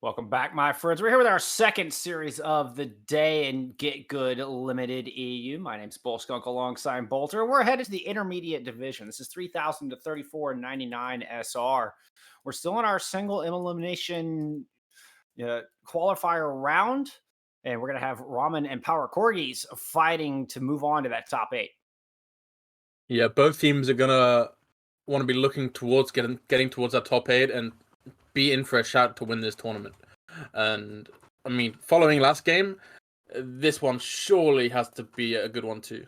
Welcome back, my friends. We're here with our second series of the day in GitGud Limited EU. My name's Bullskunk alongside Bolter. We're headed to the intermediate division. This is 3,000 to 34.99 SR. We're still in our single elimination qualifier round, and we're going to have Ramen and Power Corgis fighting to move on to that top eight. Yeah, both teams are gonna want to be looking towards getting towards that top eight and be in for a shot to win this tournament. And I mean, following last game, this one surely has to be a good one too.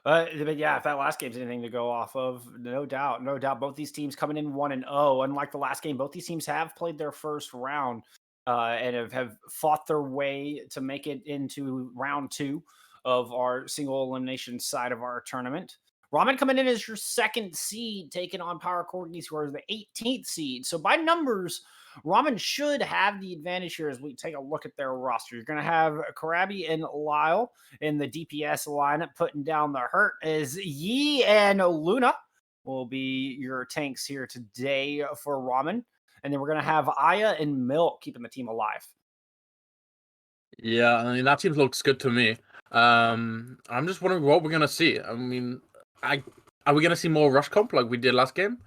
But yeah, if that last game's anything to go off of, no doubt, no doubt. Both these teams coming in 1-0. Unlike the last game, both these teams have played their first round and have fought their way to make it into round two of our single elimination side of our tournament. Ramen coming in as your second seed, taking on Power Corgis, who are the 18th seed. So by numbers, Ramen should have the advantage here as we take a look at their roster. You're going to have Karabi and Lyle in the DPS lineup, putting down the hurt as Yi and Luna will be your tanks here today for Ramen. And then we're going to have Aya and Milk keeping the team alive. Yeah, I mean that team looks good to me. I'm just wondering what we're gonna see. I mean, are we gonna see more rush comp like we did last game?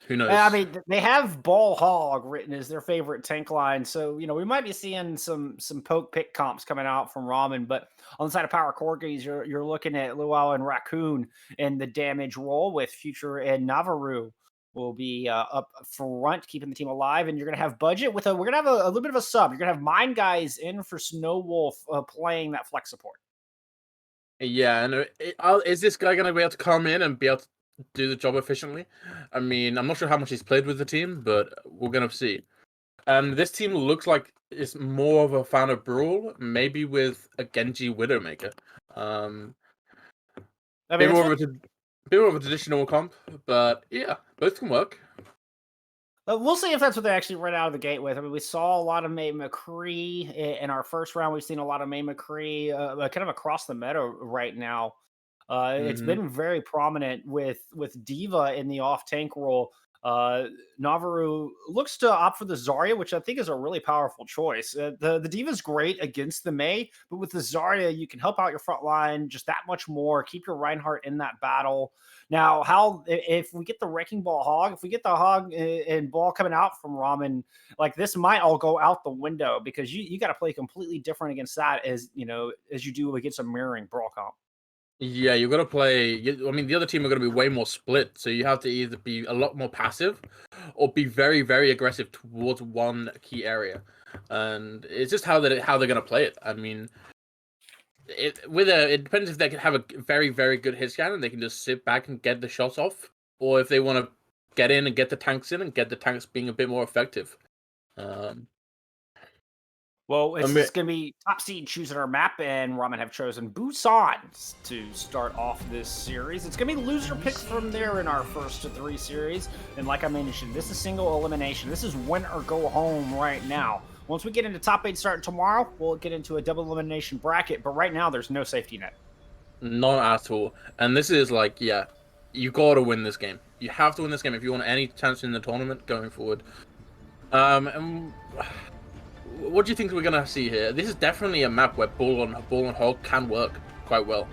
Who knows? I mean, they have Ball Hog written as their favorite tank line, so we might be seeing some poke pick comps coming out from Ramen. But on the side of Power Corgis, you're looking at Luau and Raccoon in the damage role, with Future and Navarro will be up front, keeping the team alive. And you're gonna have Budget with we're gonna have a little bit of a sub. You're gonna have Mind Guys in for Snow Wolf playing that flex support. Yeah, and is this guy gonna be able to come in and be able to do the job efficiently? I mean, I'm not sure how much he's played with the team, but we're gonna see. And this team looks like it's more of a fan of Brawl, maybe with a Genji Widowmaker. I Bit mean, more of a traditional comp, but yeah, both can work. we'll see if that's what they actually run out of the gate with. I mean, we saw a lot of May McCree in our first round. We've seen a lot of May McCree kind of across the meta right now. It's been very prominent with Diva in the off tank role. Navarro looks to opt for the Zarya, which I think is a really powerful choice. The Diva's great against the Mei, but with the Zarya, you can help out your front line just that much more. Keep your Reinhardt in that battle. Now, if we get the Wrecking Ball Hog, if we get the Hog and Ball coming out from Ramen, like this might all go out the window because you got to play completely different against that as you do against a mirroring Brawl comp. Yeah, you've got to play. I mean, the other team are going to be way more split, so you have to either be a lot more passive or be very, very aggressive towards one key area. And it's just how they're going to play it. I mean, it depends if they can have a very, very good hit scan and they can just sit back and get the shots off, or if they want to get in and get the tanks in and get the tanks being a bit more effective. Well, it's going to be top seed choosing our map, and Ramen have chosen Busan to start off this series. It's going to be loser picks from there in our first of three series. And like I mentioned, this is single elimination. This is win or go home right now. Once we get into top eight starting tomorrow, we'll get into a double elimination bracket. But right now, there's no safety net. Not at all. And this is like, yeah, you got to win this game. You have to win this game if you want any chance in the tournament going forward. And what do you think we're gonna see here? This is definitely a map where Ball and Hog can work quite well.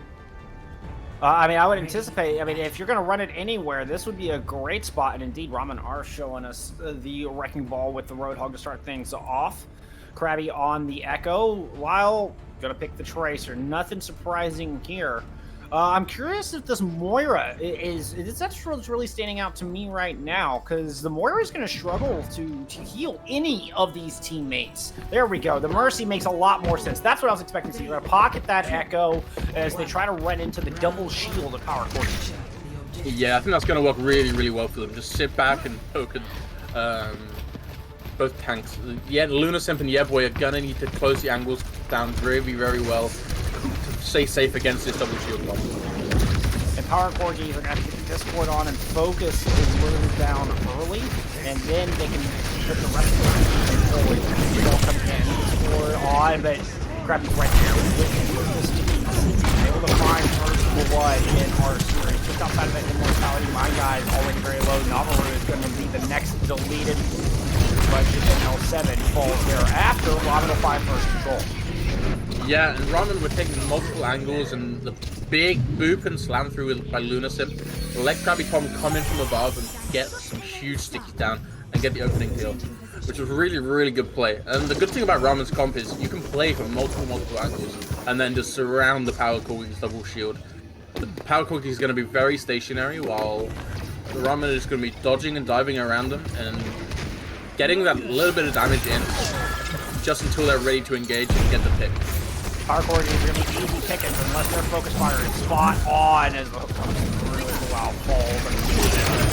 I mean, I would anticipate. I mean, if you're gonna run it anywhere, this would be a great spot. And indeed, Ramen are showing us the Wrecking Ball with the Roadhog to start things off. Krabby on the Echo. Lyle gonna pick the Tracer. Nothing surprising here. I'm curious if this Moira is that's what's really standing out to me right now, because the Moira is going to struggle to heal any of these teammates. There we go. The Mercy makes a lot more sense. That's what I was expecting to see. You're going to pocket that Echo as they try to run into the double shield of Power Corgis. Yeah, I think that's going to work really, really well for them. Just sit back and poke both tanks. Yeah, Lunasimp and Yeboy are going to need to close the angles down very, very well to stay safe against this double shield bomb. And Power Corgis are going to have to get the Discord on and focus the Luna down early, and then they can put the rest of the team forward. They'll come in, Discord on, but Krabby's right there with the speeds. Able to find first blood in our series. Just outside of that immortality, my guy is already very low. Navarro is going to be the next deleted budget, and L7 falls thereafter. Ramen will find first control. Yeah, and Ramen were taking multiple angles, and the big boop and slam through by Lunasim. Let Krabby Tom come in from above and get some huge stickies down and get the opening kill, which was really, really good play. And the good thing about Ramen's comp is you can play from multiple angles and then just surround the Power Corgis double shield. The Power Corgi is going to be very stationary, while the Ramen is going to be dodging and diving around them and getting that little bit of damage in just until they're ready to engage and get the pick. Power Corgi is going to be easy pickings unless they're focus firing spot on as the hook comes through. Wow, falls and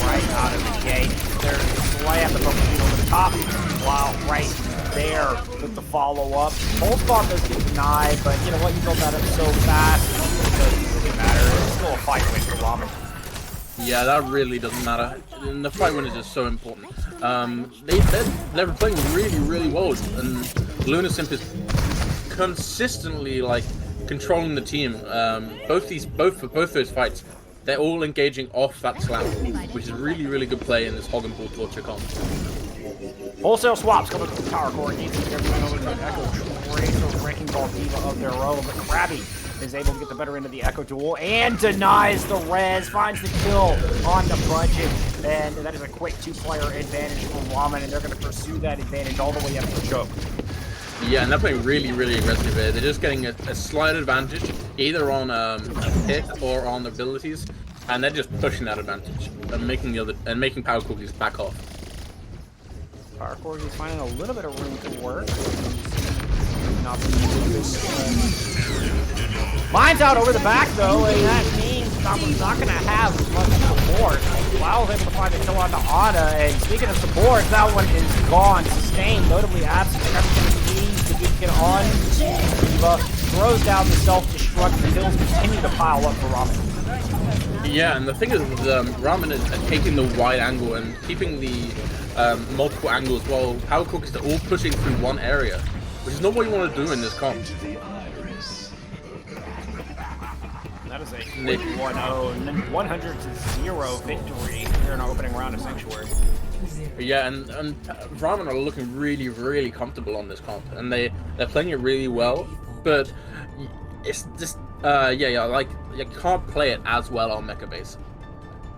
right out of the gate. There's the slam, the focus field over the top. Wow, right there with the follow-up. Whole spot does get denied, but you know what? You built that up so fast, it doesn't really matter. It's still a fight win for Ramen. Yeah, that really doesn't matter. And the fight win is just so important. They're playing really, really well, and Lunasimp is consistently like controlling the team. Both those fights, they're all engaging off that slam, which is really, really good play in this Hog and Bull Torture comp. Wholesale swaps coming from the Power Corgi. They're going over to Echo Tracer, Wrecking Ball Diva of their own, but Krabby is able to get the better end of the Echo Duel and denies the res, finds the kill on the budget, and that is a quick two-player advantage for Ramen, and they're going to pursue that advantage all the way up to the choke. Yeah, and they're playing really, really aggressive here. They're just getting a slight advantage, either on a pick or on abilities, and they're just pushing that advantage and making Power Corgis back off. Power Corgi is finding a little bit of room to work. Mine's out over the back though, and that means Stomper's not going to have much support. Wow, able to find a kill onto Ana, and speaking of support, that one is gone, sustained, notably absent. Everything needs to get on. Diva throws down the self-destruct. The kills continue to pile up for Ramen. Yeah, and the thing is, Ramen is taking the wide angle and keeping the multiple angles, while Power Corgis are all pushing through one area, which is not what you want to do in this comp. That is a 1-0, 100-0 victory here in our opening round of Sanctuary. Yeah, and Ramen are looking really, really comfortable on this comp, and they're playing it really well, but it's just like you can't play it as well on Mecha Base.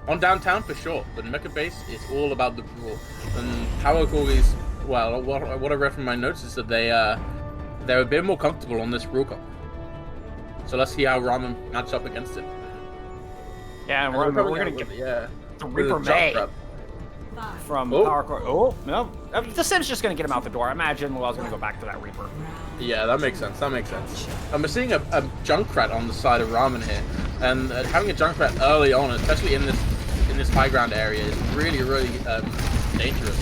On downtown for sure, but Mecha Base is all about the brawl. And Power Corgis, well, what I read from my notes is that they're a bit more comfortable on this brawl comp. So let's see how Ramen match up against it. Yeah, and we're gonna get the Reaper May from Power Corgi. Oh no, the Sim's just gonna get him out the door. I imagine Luel's gonna go back to that Reaper. Yeah, that makes sense. And we're seeing a Junkrat on the side of Ramen here, and having a Junkrat early on, especially in this high ground area, is really, really dangerous.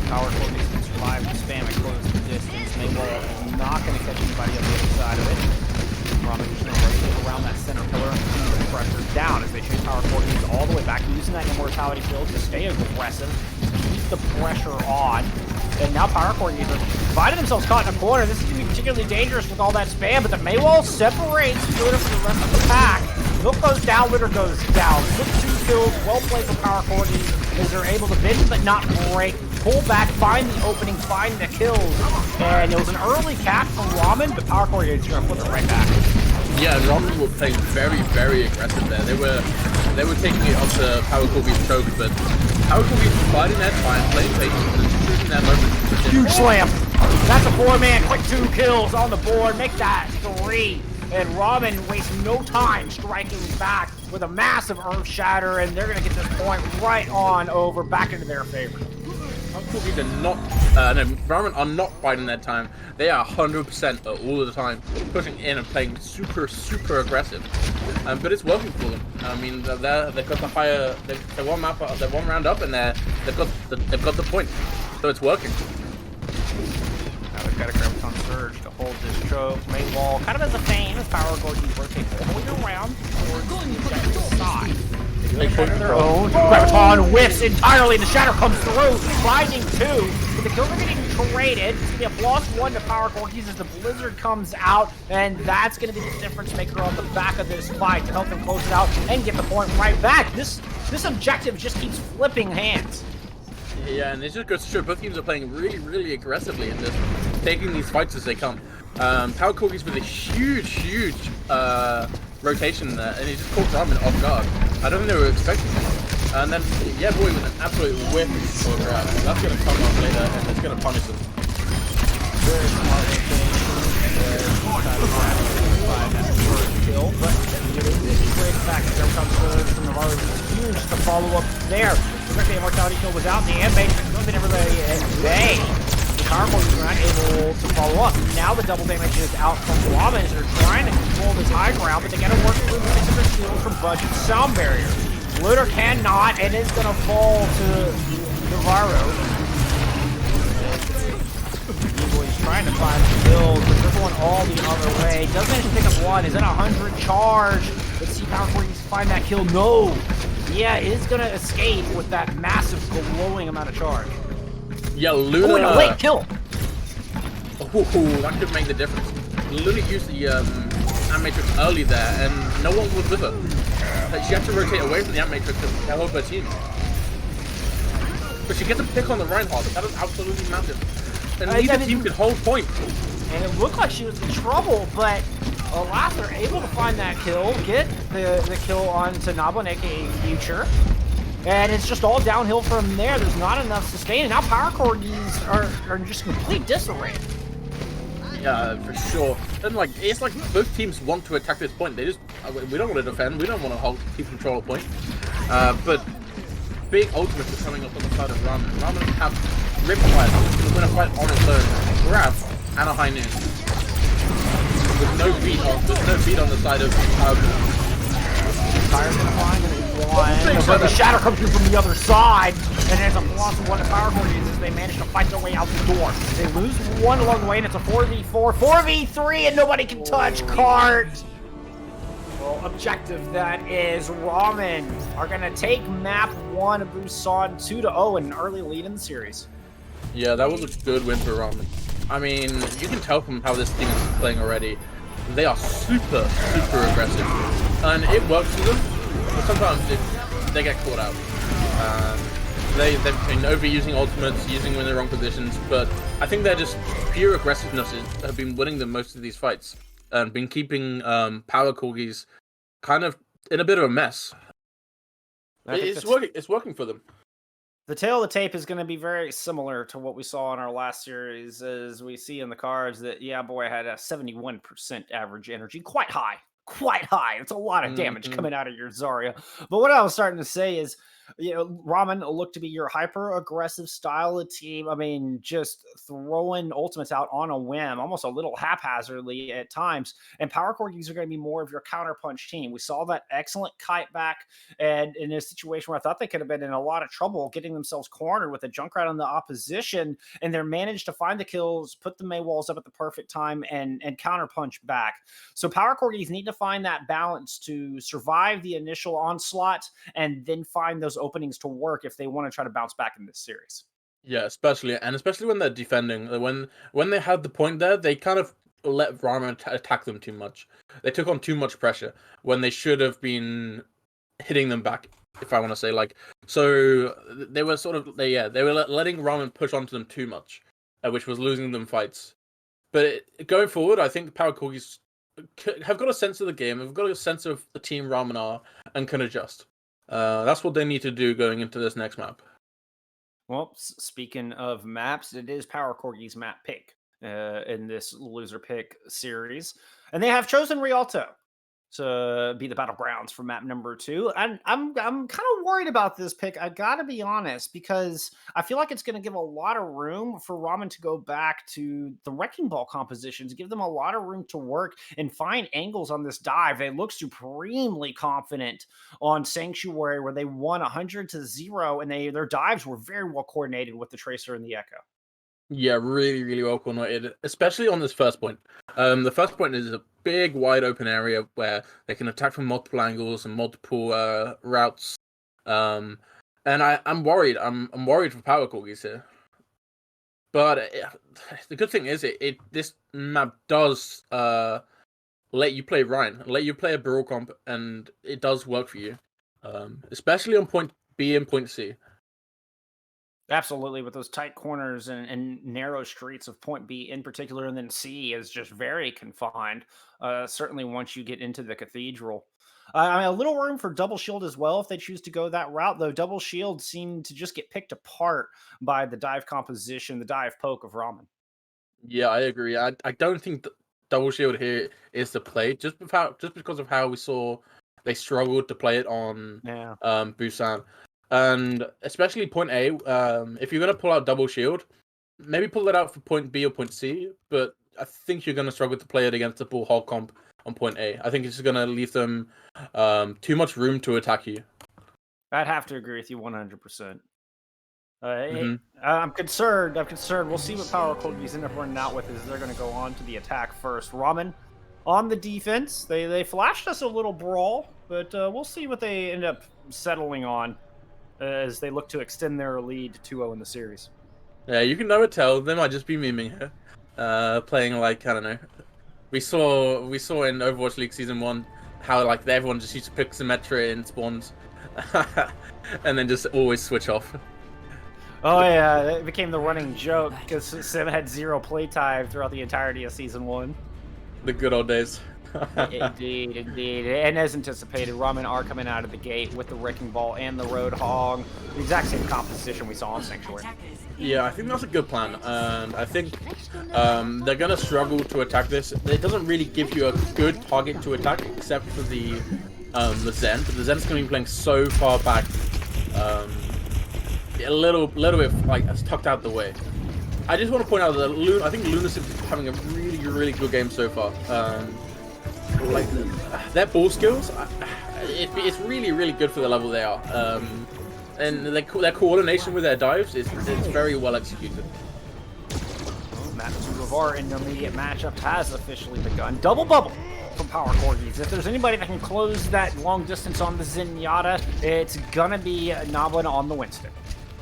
Power Corgi can survive the spam and close the distance. Maywall is not going to catch anybody on the other side of it. Ramen just going to rotate around that center pillar and keep the pressure down as they chase Power Corgi all the way back, using that immortality field to stay aggressive, keep the pressure on. And now Power Corgi are finding themselves caught in a corner. This is going to be particularly dangerous with all that spam, but the Maywall separates Litter from the rest of the pack. Milk goes down, Litter goes down. Quick 2 kills, well played for Power Corgi as they're able to bend but not break. Pull back, find the opening, find the kills. And it was an early cap from Ramen, but Power Corgi is going to flip it right back. Yeah, and Ramen were playing very, very aggressive there. They were taking it off the Power Corgi's choke, but Power Corgi's biding their time, playing patience, and choosing their moment. Huge slam. That's a 4-man, quick 2 kills on the board. Make that 3. And Ramen wastes no time striking back with a massive Earth Shatter, and they're going to get this point right on over back into their favor. Ramen are not biding their time. They are 100% all the time, pushing in and playing super, super aggressive. But it's working for them. I mean, they've got the higher, they're one round up, and they've got the point. So it's working. Now they've got a Graviton Surge to hold this choke. Maywall, kind of as a feint, as Power Corgi rotate all the way around towards the side. They push their own. Graviton whiffs entirely. The Shatter comes through, finding 2. But the kills are getting created. It's going to be a +1 to Power Corgis as the Blizzard comes out, and that's going to be the difference maker on the back of this fight to help them close it out and get the point right back. This objective just keeps flipping hands. Yeah, and it just goes to show both teams are playing really, really aggressively and just taking these fights as they come. Power Corgis with a huge rotation there, and he just caught Ramen off guard. I don't think they were expecting it. And then, yeah, boy, with an absolute whip for grab. That's going to come up later, and it's going to punish them. Very smart kill, but it is a great fact that there comes from Navarro. It's huge to follow up there. The immortality kill was out. The animation has been really at bay. The Power Corgis were not able to follow up. Now the double damage is out from Ramen as they're trying to control this high ground, but they got to work through the 600 shields from Budget Sound Barrier. Looter cannot, and it's going to fall to Navarro. He's trying to find the kills, but they're going all the other way. Does manage to pick up one. Is it 100 charge? Let's see Power Corgis find that kill. No! Yeah, it is going to escape with that massive glowing amount of charge. Yeah, Luna... Oh, wait, wait, kill! Oh, that could make the difference. Luna used the Animatrix early there, and no one was with her. Like, she had to rotate away from the Animatrix to help her team. But she gets a pick on the Reinhardt. That is absolutely massive. And neither team could hold point. And it looked like she was in trouble, but alas, they're able to find that kill, get the kill onto Nablin, aka Future. And it's just all downhill from there. There's not enough sustain. And now Power Corgis are in just complete disarray. Yeah, for sure. And like, it's like both teams want to attack this point. They just, we don't want to defend. We don't want to keep control of point. But big ultimates are coming up on the side of Ramen. Ramen have Ripfire, who's going to win a fight on its own. Grab and a high noon. With no beat on the side of Fire's gonna find one, but the shadow comes through from the other side, and there's a colossal one to Power Corgis as they manage to fight their way out the door. They lose one along the way, and it's a 4v4, 4v3, and nobody can touch Cart. Well, objective that is Ramen are gonna take map 1 of Busan 2-0 in an early lead in the series. Yeah, that was a good win for Ramen. I mean, you can tell from how this team is playing already. They are super aggressive, and it works for them. But sometimes they get caught out. They've been overusing ultimates, using them in the wrong positions. But I think they're just pure aggressiveness have been winning them most of these fights, and been keeping Power Corgis kind of in a bit of a mess. It's working for them. The tail of the tape is going to be very similar to what we saw in our last series, as we see in the cards that, yeah, boy, had a 71% average energy. Quite high. It's a lot of damage coming out of your Zarya. But what I was starting to say is, you know, Ramen looked to be your hyper-aggressive style of team. I mean, just throwing ultimates out on a whim, almost a little haphazardly at times. And Power Corgis are going to be more of your counterpunch team. We saw that excellent kite back, and in a situation where I thought they could have been in a lot of trouble getting themselves cornered with a Junkrat on the opposition, and they managed to find the kills, put the Maywalls up at the perfect time, and counterpunch back. So Power Corgis need to find that balance to survive the initial onslaught and then find those openings to work if they want to try to bounce back in this series. Yeah, especially when they're defending. When they had the point there, they kind of let Ramen attack them too much. They took on too much pressure when they should have been hitting them back, if I want to say. Like, so they were they were letting Ramen push onto them too much, which was losing them fights. But going forward, I think Power Corgis have got a sense of the game, have got a sense of the team Ramen are, and can adjust. That's what they need to do going into this next map. Well, speaking of maps, it is Power Corgi's map pick in this loser pick series, and they have chosen Rialto to be the battlegrounds for map number 2. And I'm kind of worried about this pick. I gotta be honest, because I feel like it's going to give a lot of room for Ramen to go back to the Wrecking Ball compositions, give them a lot of room to work and find angles on this dive. They look supremely confident on Sanctuary, where they won 100-0, and their dives were very well coordinated with the Tracer and the Echo. Yeah, really well coordinated, especially on this first point. The first point is a big, wide open area where they can attack from multiple angles and multiple routes. And I'm worried. I'm worried for Power Corgis here. But the good thing is, this map does let you play Ryan, let you play a Brawl comp, and it does work for you, especially on point B and point C. Absolutely, with those tight corners and narrow streets of point B in particular, and then C is just very confined. Certainly, once you get into the cathedral, I mean, a little room for double shield as well if they choose to go that route. Though double shield seemed to just get picked apart by the dive composition, the dive poke of Ramen. Yeah, I agree. I don't think double shield here is the play, just because of how we saw they struggled to play it on Yeah. Busan, and especially point A. If you're gonna pull out double shield, maybe pull it out for point B or point C. But I think you're gonna struggle to play it against the full hog comp on point A. I think it's just gonna leave them too much room to attack you. I'd have to agree with you 100%. Hmm. I'm concerned. I'm concerned. We'll see what power Corgis end up running out with as they're going to go on to the attack first. Ramen on the defense. They flashed us a little brawl, but we'll see what they end up settling on as they look to extend their lead to 2-0 in the series. Yeah, you can never tell. They might just be memeing her, playing like, I don't know. We saw in Overwatch League Season 1 how like everyone just used to pick Symmetra in spawns, and then just always switch off. Oh yeah, it became the running joke because Sim had 0 playtime throughout the entirety of Season 1. The good old days. Indeed, indeed. And as anticipated, Ramen are coming out of the gate with the Wrecking Ball and the Roadhog. The exact same composition we saw on Sanctuary. Yeah, I think that's a good plan. And I think they're going to struggle to attack this. It doesn't really give you a good target to attack except for the Zen. But the Zen's going to be playing so far back. A little bit like it's tucked out the way. I just want to point out that I think Lunasim is having a really good game so far. Like their ball skills, it's really good for the level they are. And their coordination with their dives is very well executed. Map 2 of our intermediate matchup has officially begun. Double bubble from Power Corgis. If there's anybody that can close that long distance on the Zenyatta, it's gonna be Noblin on the Winston.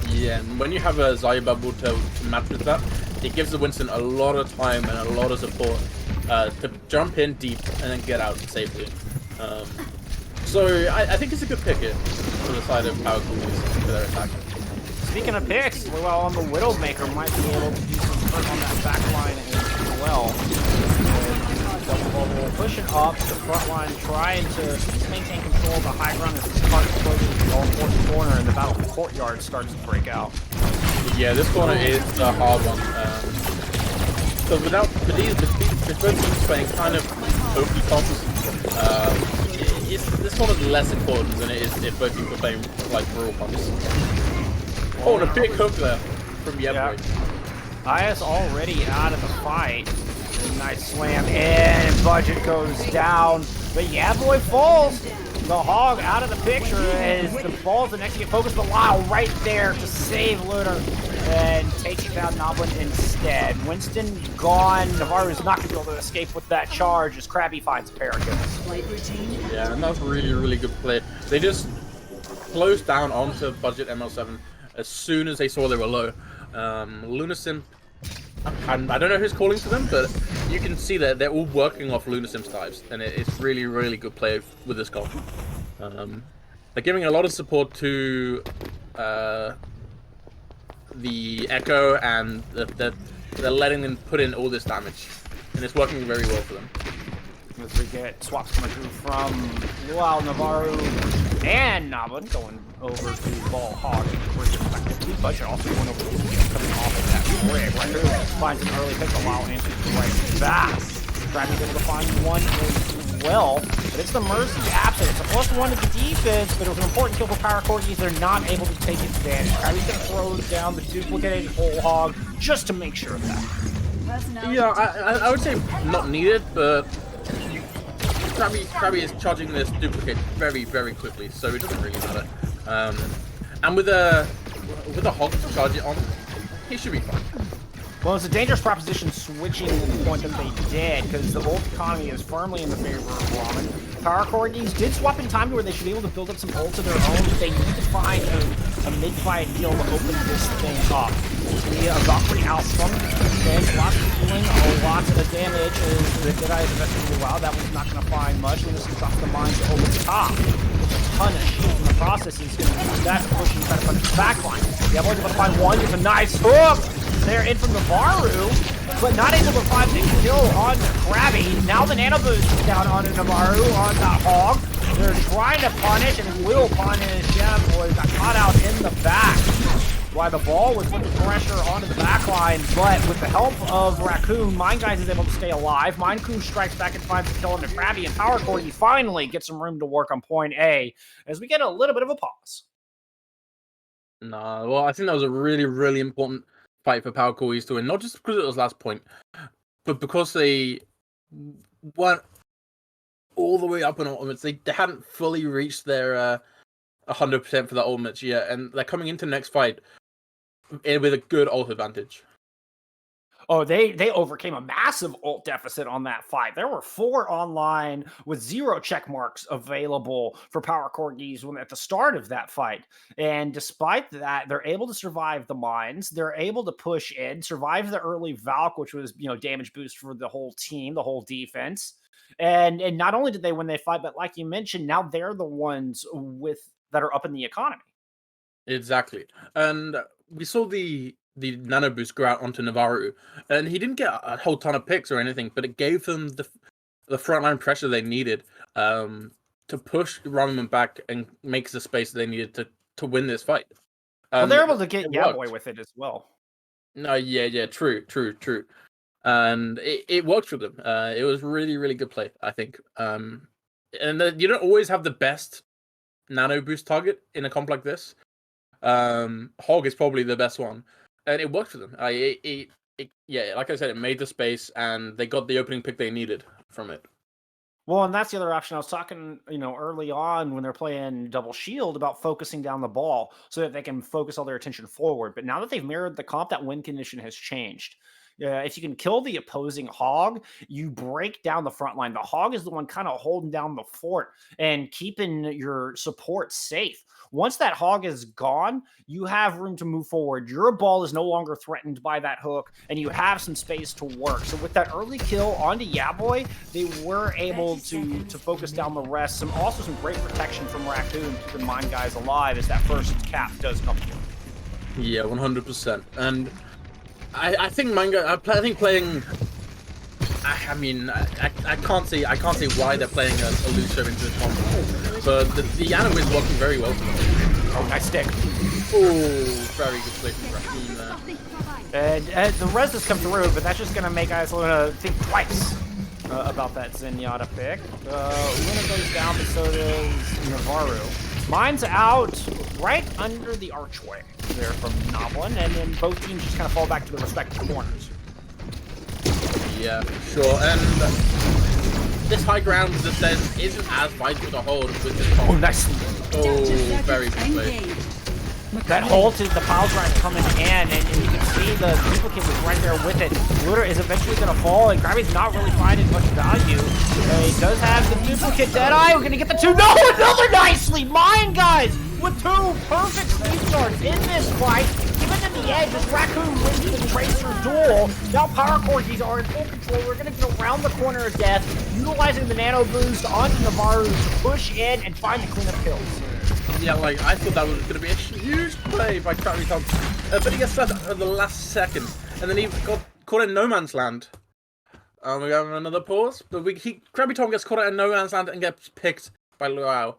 Yeah, and when you have a Zaya bubble to match with that, it gives the Winston a lot of time and a lot of support to jump in deep and then get out safely. So I think it's a good pick here for the side of Power Corgis for their attack. Speaking of picks, well, on the Widowmaker might be able to do some work on that back line as well. Double bubble pushing up the front line, trying to maintain control of the high ground as this cart closes the all-important corner and the battle for courtyard starts to break out. Yeah, this corner is a hard one. So with both teams playing kind of open comps, this one is less important than it is if both teams are playing like rural comps. Oh, and a big hook there from Yebboy. Yeah. IS already out of the fight. Nice slam in, budget goes down, but Yebboy falls. The hog out of the picture as the ball's the next to get focused, but Lyle right there to save Lunar and taking down Noblin instead. Winston gone. Navarro's not going to be able to escape with that charge as Krabby finds a pair of kills. Yeah, and that's really good play. They just closed down onto budget ML7 as soon as they saw they were low. Lunasim, I don't know who's calling to them, but you can see that they're all working off Lunasim's dives, and it's really good play with this comp. They're giving a lot of support to the Echo, and they're letting them put in all this damage, and it's working very well for them. As we get swaps coming through from Luau, Navarro, and Noblin going over to Ball Hog. Budget also going over to coming off of that rig right here. Finds an early pick, Luau answers right back. Krabby's able to find one as well, but it's the Mercy absent. It's a +1 to the defense, but it was an important kill for Power Corgis. They're not able to take advantage. Krabby's going to throw down the duplicated whole hog just to make sure of that. Yeah, I would say not needed, but Krabby is charging this duplicate very quickly, so it doesn't really matter. And with a hog to charge it on, he should be fine. Well, it's a dangerous proposition switching the point that they did, because the Volt economy is firmly in the favor of Ramen. Power Corgis did swap in time to where they should be able to build up some ults of their own. They need to find a mid-fight kill to open this thing up. The Valkyrie Alpha, okay, lots of healing, a lot of damage. The Deadeye is eventually wow. That one's not going to find much. Lunar drops the mines over the top. A ton of shield in the process. He's going to use that to push and try to punch the backline. Yeah, only able to find one. It's a nice hook. They're in from the Varu, but not able to find the kill on Krabby. Now the Nano Boost is down on Navaru, on that Hog. They're trying to punish and will punish. Yeah, boy, got caught out in the back. Why the ball was putting pressure onto the backline, but with the help of Raccoon, Mind Guys is able to stay alive. Mindku strikes back and finds the kill on the Krabby, and Power Corgi finally gets some room to work on point A as we get a little bit of a pause. Nah, well, I think that was a really, really important fight for Power Corgis to win, not just because it was last point, but because they weren't all the way up in ultimates. They hadn't fully reached their 100% for the ultimates yet, and they're coming into the next fight with a good ult advantage. Oh, they overcame a massive ult deficit on that fight. There were 4 online with 0 check marks available for Power Corgis at the start of that fight. And despite that, they're able to survive the mines. They're able to push in, survive the early Valk, which was, damage boost for the whole team, the whole defense. And not only did they win that fight, but like you mentioned, now they're the ones that are up in the economy. Exactly. And we saw the nano boost go out onto Navaru, and he didn't get a whole ton of picks or anything, but it gave them the frontline pressure they needed to push Ramen back and make the space they needed to win this fight. Well, they're able to get Yaboy with it as well. No, yeah, true. And it worked for them. It was really, really good play, I think. And you don't always have the best nano boost target in a comp like this. Hog is probably the best one, and it worked for them. Yeah, like I said, it made the space, and they got the opening pick they needed from it. Well, and that's the other option. I was talking, early on when they're playing double shield about focusing down the ball so that they can focus all their attention forward. But now that they've mirrored the comp, that win condition has changed. If you can kill the opposing Hog, you break down the front line. The Hog is the one kind of holding down the fort and keeping your support safe. Once that Hog is gone, you have room to move forward. Your ball is no longer threatened by that hook, and you have some space to work. So with that early kill onto Yaboy, they were able to focus down the rest. Also some great protection from Raccoon, keeping Mind Guys alive as that first cap does come through. Yeah, 100%. And I think Manga. I think playing. I mean, I can't see why they're playing a Lucio into the combo, but the Ana is working very well for them. Oh, nice stick. Oh, very good play from Raccoon there. And the res has come through, but that's just going to make guys think twice about that Zenyatta pick. Luna goes down, but so does Navaru. Mine's out right under the archway there from Noblin, and then both teams just kind of fall back to their respective corners. Yeah, sure. And this high ground descent isn't as vital to hold with this comp. Oh, nice. Oh, very good play. That ult is the pile drive coming in, and you can see the duplicate was right there with it. Looter is eventually going to fall, and Krabby's not really finding much value. He does have the duplicate Deadeye. We're going to get the 2. No, another nicely! Mind Guys with 2 perfect sleep starts in this fight. Even in the edge, as Raccoon wins the Tracer duel, now Power Corgis are in full control. We're going to get around the corner of death, utilizing the nano boost onto Navaru to push in and find the cleanup kills. Yeah, like, I thought that was going to be a huge play by Krabby Tom, but he gets left at the last second, and then he got caught in no man's land. We have another pause, but Krabby Tom gets caught out in no man's land and gets picked by Luau.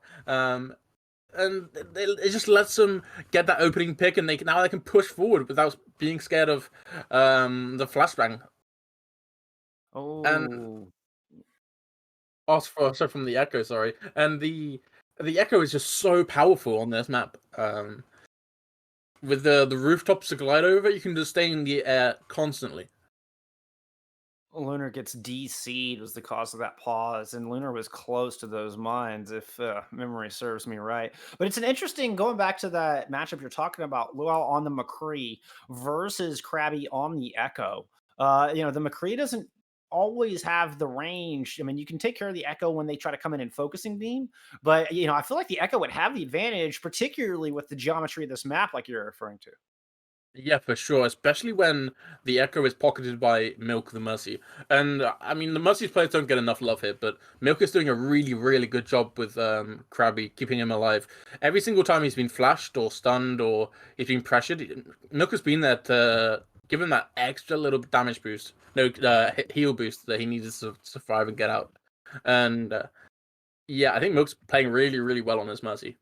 And it just lets them get that opening pick, and now they can push forward without being scared of the flashbang. Oh. And sorry, from the Echo, sorry. And the Echo is just so powerful on this map. With the rooftops to glide over, you can just stay in the air constantly. Lunar gets DC'd was the cause of that pause, and Lunar was close to those mines, if memory serves me right. But it's an interesting, going back to that matchup you're talking about, Luau on the McCree versus Krabby on the Echo. The McCree doesn't always have the range. I mean, you can take care of the Echo when they try to come in and focusing beam, but I feel like the Echo would have the advantage, particularly with the geometry of this map, like you're referring to. Yeah, for sure. Especially when the Echo is pocketed by Milk the Mercy. And I mean, the Mercy's players don't get enough love here, but Milk is doing a really, really good job with Krabby, keeping him alive. Every single time he's been flashed or stunned or he's been pressured, Milk has been there to give him that extra little damage boost, no heal boost that he needs to survive and get out. And yeah, I think Milk's playing really, really well on his Mercy.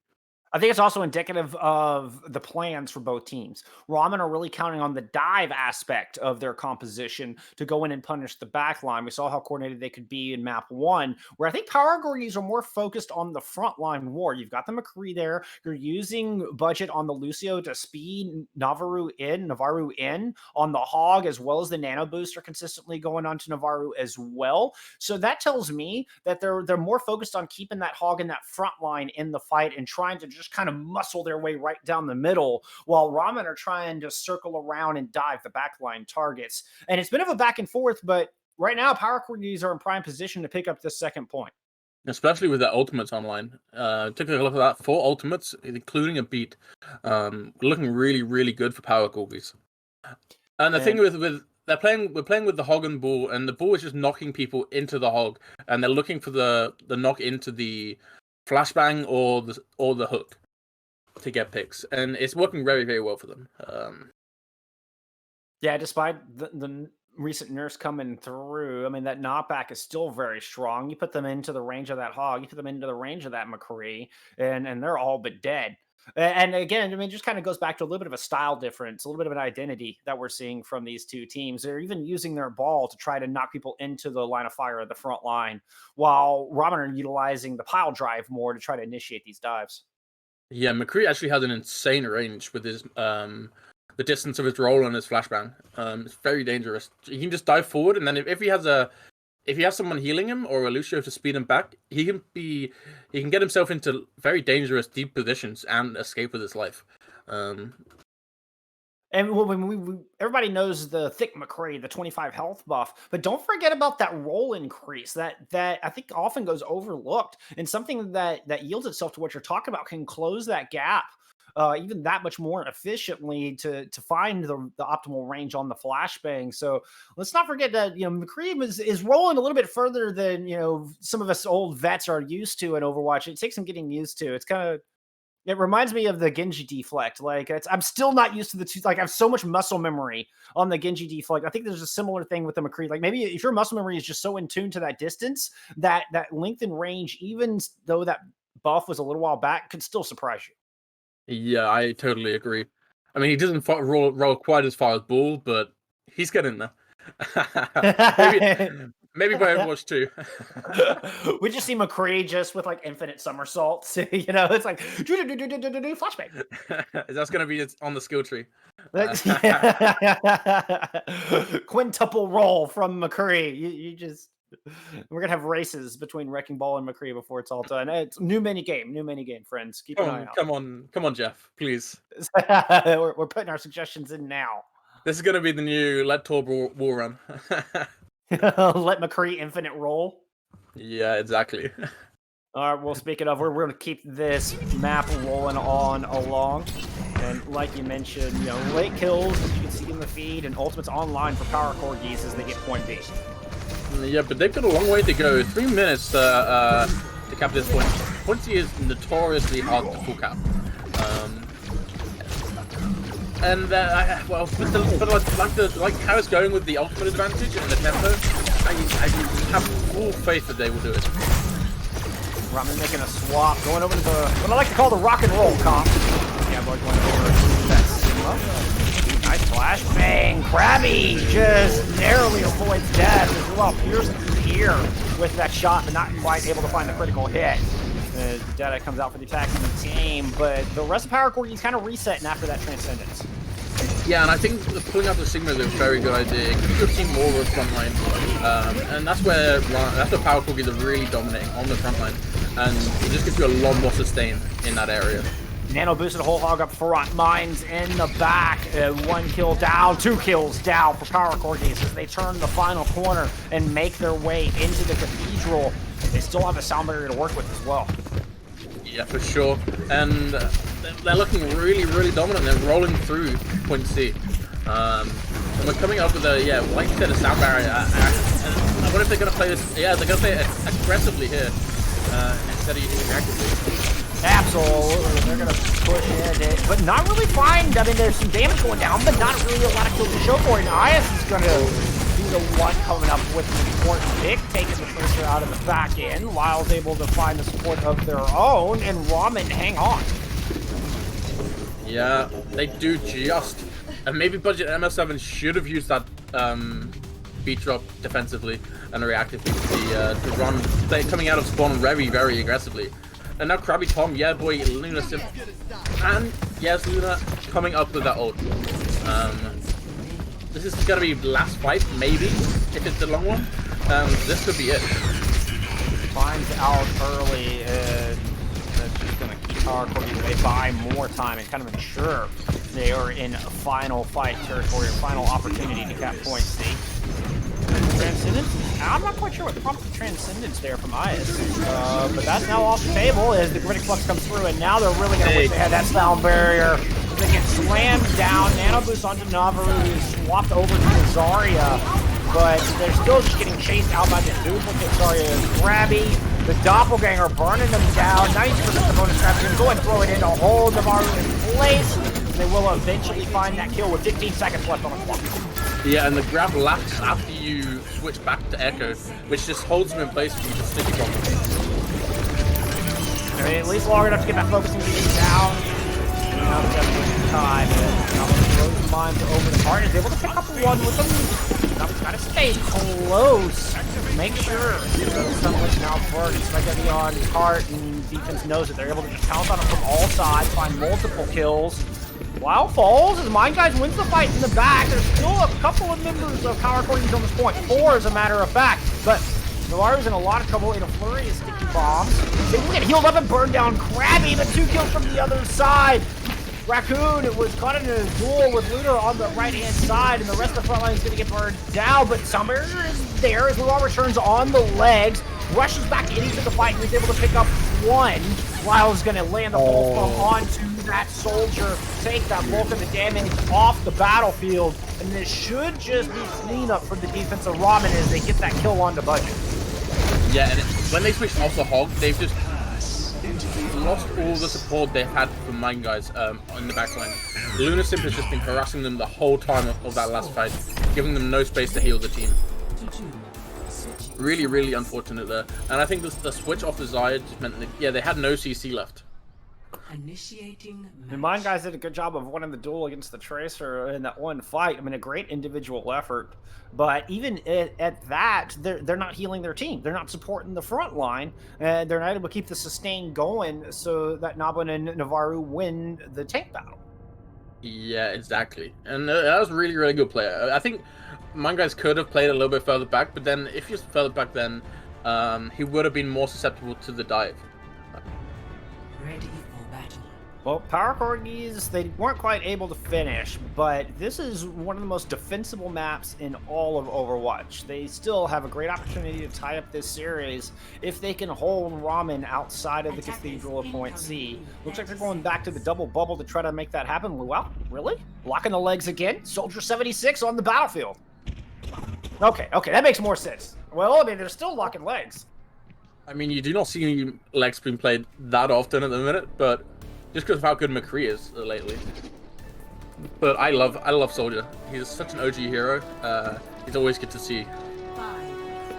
I think it's also indicative of the plans for both teams. Ramen are really counting on the dive aspect of their composition to go in and punish the back line. We saw how coordinated they could be in map 1, where I think Power Corgis are more focused on the front line war. You've got the McCree there. You're using budget on the Lucio to speed Navarro in on the Hog, as well as the Nano Booster consistently going on to Navarro as well. So that tells me that they're more focused on keeping that Hog in that front line in the fight and trying to just kind of muscle their way right down the middle, while Ramen are trying to circle around and dive the backline targets. And it's been of a back and forth, but right now Power Corgis are in prime position to pick up this second point. Especially with the ultimates online. Took a look at that. 4 ultimates, including a beat. Looking really, really good for Power Corgis. And the thing with we're playing with the Hog and Bull, and the Bull is just knocking people into the Hog, and they're looking for the knock into the flashbang or the hook to get picks, and it's working very, very well for them. Yeah, despite the recent nurse coming through, I mean, that knockback is still very strong. You put them into the range of that Hog, you put them into the range of that McCree, and they're all but dead. And again, I mean, it just kind of goes back to a little bit of a style difference, a little bit of an identity that we're seeing from these two teams. They're even using their ball to try to knock people into the line of fire of the front line, while Ramen are utilizing the pile drive more to try to initiate these dives. Yeah, McCree actually has an insane range with his the distance of his roll and his flashbang. It's very dangerous. He can just dive forward, and then if he has someone healing him or a Lucio to speed him back, he can get himself into very dangerous deep positions and escape with his life. And when everybody knows the thick McCree, the 25 health buff, but don't forget about that roll increase that I think often goes overlooked, and something that yields itself to what you're talking about can close that gap even that much more efficiently to find the optimal range on the flashbang. So let's not forget that McCree is rolling a little bit further than some of us old vets are used to in Overwatch. It takes some getting used to. It reminds me of the Genji deflect. Like I'm still not used to the two. Like I have so much muscle memory on the Genji deflect. I think there's a similar thing with the McCree. Like maybe if your muscle memory is just so in tune to that distance, that length and range, even though that buff was a little while back, could still surprise you. Yeah, I totally agree. I mean, he doesn't roll quite as far as Bull, but he's getting there. maybe by Overwatch 2. We just see McCree just with like infinite somersaults. It's like flashbang. That's going to be on the skill tree. Quintuple roll from McCree. You just we're gonna have races between Wrecking Ball and McCree before it's all done. It's new mini game, friends. Keep an eye out. Come on, Jeff, please. we're putting our suggestions in now. This is gonna be the new Let Torb War Run. Let McCree infinite roll. Yeah, exactly. All right. Well, speaking of, we're going to keep this map rolling on along. And like you mentioned, late kills, as you can see in the feed, and ultimates online for Power Corgis as they get point B. Yeah, but they've got a long way to go. 3 minutes to cap this point. Point C is notoriously hard to full cap. Like how it's going with the ultimate advantage and the tempo, I have full faith that they will do it. Ramen making a swap, going over to what I like to call the rock and roll comp. Yeah, boy, going over to that Sigma. Nice flashbang. Krabby just narrowly avoids death as well. Pierce here with that shot, but not quite able to find the critical hit. Data comes out for the attacking team, but the rest of Power Corgis kind of resetting after that Transcendence. Yeah, and I think pulling out the Sigma is a very good idea. It gives your team more of a front line, and that's where Power Corgis are really dominating on the front line, and it just gives you a lot more sustain in that area. Nano boosted whole hog up front. Mines in the back. 1 kill down. 2 kills down for Power Corgis as they turn the final corner and make their way into the Cathedral. They still have a sound barrier to work with as well. Yeah, for sure. And they're looking really, really dominant. They're rolling through point C. And we're coming up with a, like you said, a sound barrier. And I wonder if they're going to play this. Yeah, they're going to play it aggressively here instead of using it reactively. Absolutely, they're gonna push in, but not really find. I mean, there's some damage going down, but not really a lot of kills to show for it. And IS is gonna be the one coming up with an important pick, taking the pressure out of the back end. Lyle's able to find the support of their own, and Ramen hang on. Yeah, they do just. And maybe Budget MS7 should have used that beat drop defensively and reactively to run. They're coming out of spawn very, very aggressively. And now Krabby Tom, yeah boy, Luna Sim, and yes, Luna coming up with that ult. This is gonna be last fight, maybe, if it's the long one. This could be it. Finds out early, and that's just gonna keep Power Corgis. They buy more time and kind of ensure they are in final fight territory, or final opportunity to cap point C. Transcendence? I'm not quite sure what prompted Transcendence there from IS, but that's now off the table as the Critic Flux comes through, and now they're really going to wish they had that sound barrier. They get slammed down. Nano boost onto Navarro, who's swapped over to Zarya, but they're still just getting chased out by the duplicate. Zarya is Krabby. The Doppelganger burning them down. 90% of bonus Krabby's going to go and throw it in to hold Navarro in place. They will eventually find that kill with 15 seconds left on the clock. Yeah, and the grab lasts after you switch back to Echo, which just holds them in place for you to sticky bomb. I mean, at least long enough to get that focusing beam down. Now we got time. Now throws mines over the heart. Is able to pick up one with them. Now he's got to stay close. Make sure. Now first, like be on heart, and defense knows it. They're able to just pounce on him from all sides, find multiple kills. Wow falls as Mind Guys wins the fight in the back. There's still a couple of members of Power Corgis on this point. 4 as a matter of fact. But Navarro's in a lot of trouble in a flurry of sticky bombs. They will get healed up and burned down Krabby, but 2 kills from the other side. Raccoon was caught in a duel with Luna on the right-hand side, and the rest of the front line is going to get burned down. But Summer is there as Luau returns on the legs, rushes back into the fight, and is able to pick up 1. Lyle's going to land the full thumb onto that soldier, take that bulk of the damage off the battlefield, and this should just be cleanup for the defense of Ramen as they get that kill onto Budget. Yeah, and when they switched off the Hog, they've just lost all the support they've had from Mind Guys in the backline. Luna Simp has just been harassing them the whole time of that last fight, giving them no space to heal the team. Really, really unfortunate there. And I think the switch off the Zarya just meant that, yeah, they had no CC left. The Mind Guys did a good job of winning the duel against the Tracer in that one fight. I mean, a great individual effort. But even at that, they're not healing their team. They're not supporting the front line. And they're not able to keep the sustain going so that Nabun and Navarro win the tank battle. Yeah, exactly. And that was a really, really good player. I think Mind Guys could have played a little bit further back, but then if he was further back then, he would have been more susceptible to the dive. Ready for battle. Well, Power Corgis, they weren't quite able to finish, but this is one of the most defensible maps in all of Overwatch. They still have a great opportunity to tie up this series if they can hold Ramen outside of the Cathedral of Point C. Looks like they're going back to the double bubble to try to make that happen. Well, really? Locking the legs again? Soldier 76 on the battlefield. Okay, that makes more sense. Well, I mean, they're still locking legs. I mean, you do not see any legs being played that often at the minute, but just because of how good McCree is lately. But I love Soldier. He's such an OG hero. He's always good to see.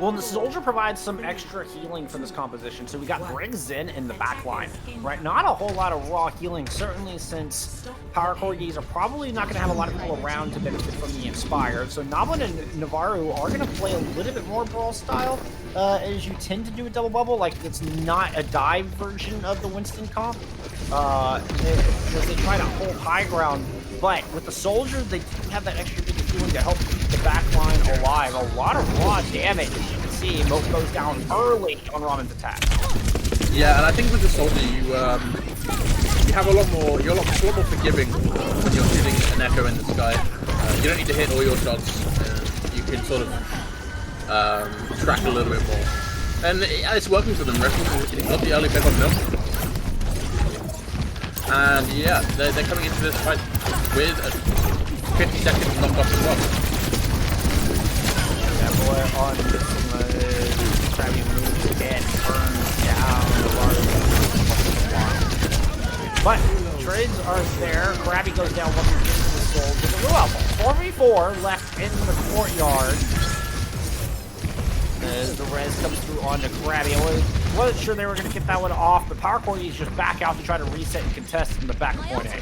Well, the Soldier provides some extra healing for this composition. So we got Greg Zen in the back line, right? Not a whole lot of raw healing, certainly since Power Corgis are probably not going to have a lot of people around to benefit from the Inspired. So Nabun and Navarro are going to play a little bit more Brawl style, as you tend to do a double bubble. Like, it's not a dive version of the Winston comp, as they try to hold high ground. But with the Soldier, they do have that extra bit of healing to help keep the back line alive. A lot of raw damage, as you can see. Moat goes down early on Ramen's attack. Yeah, and I think with the soldier, you have a lot more. You're a lot more forgiving when you're shooting an echo in the sky. You don't need to hit all your shots. You can sort of track a little bit more, and it's working for them. He got the early pick on them, and yeah, they're coming into this fight with a 50 seconds knock off as well. That boy on this Krabby moves again, burns down the large. But trades are there. Krabby goes down looking into the soul with a little elbow. 4v4 left in the courtyard. As the res comes through onto Krabby. I wasn't sure they were going to get that one off, but Power Corgis just back out to try to reset and contest from the back point A.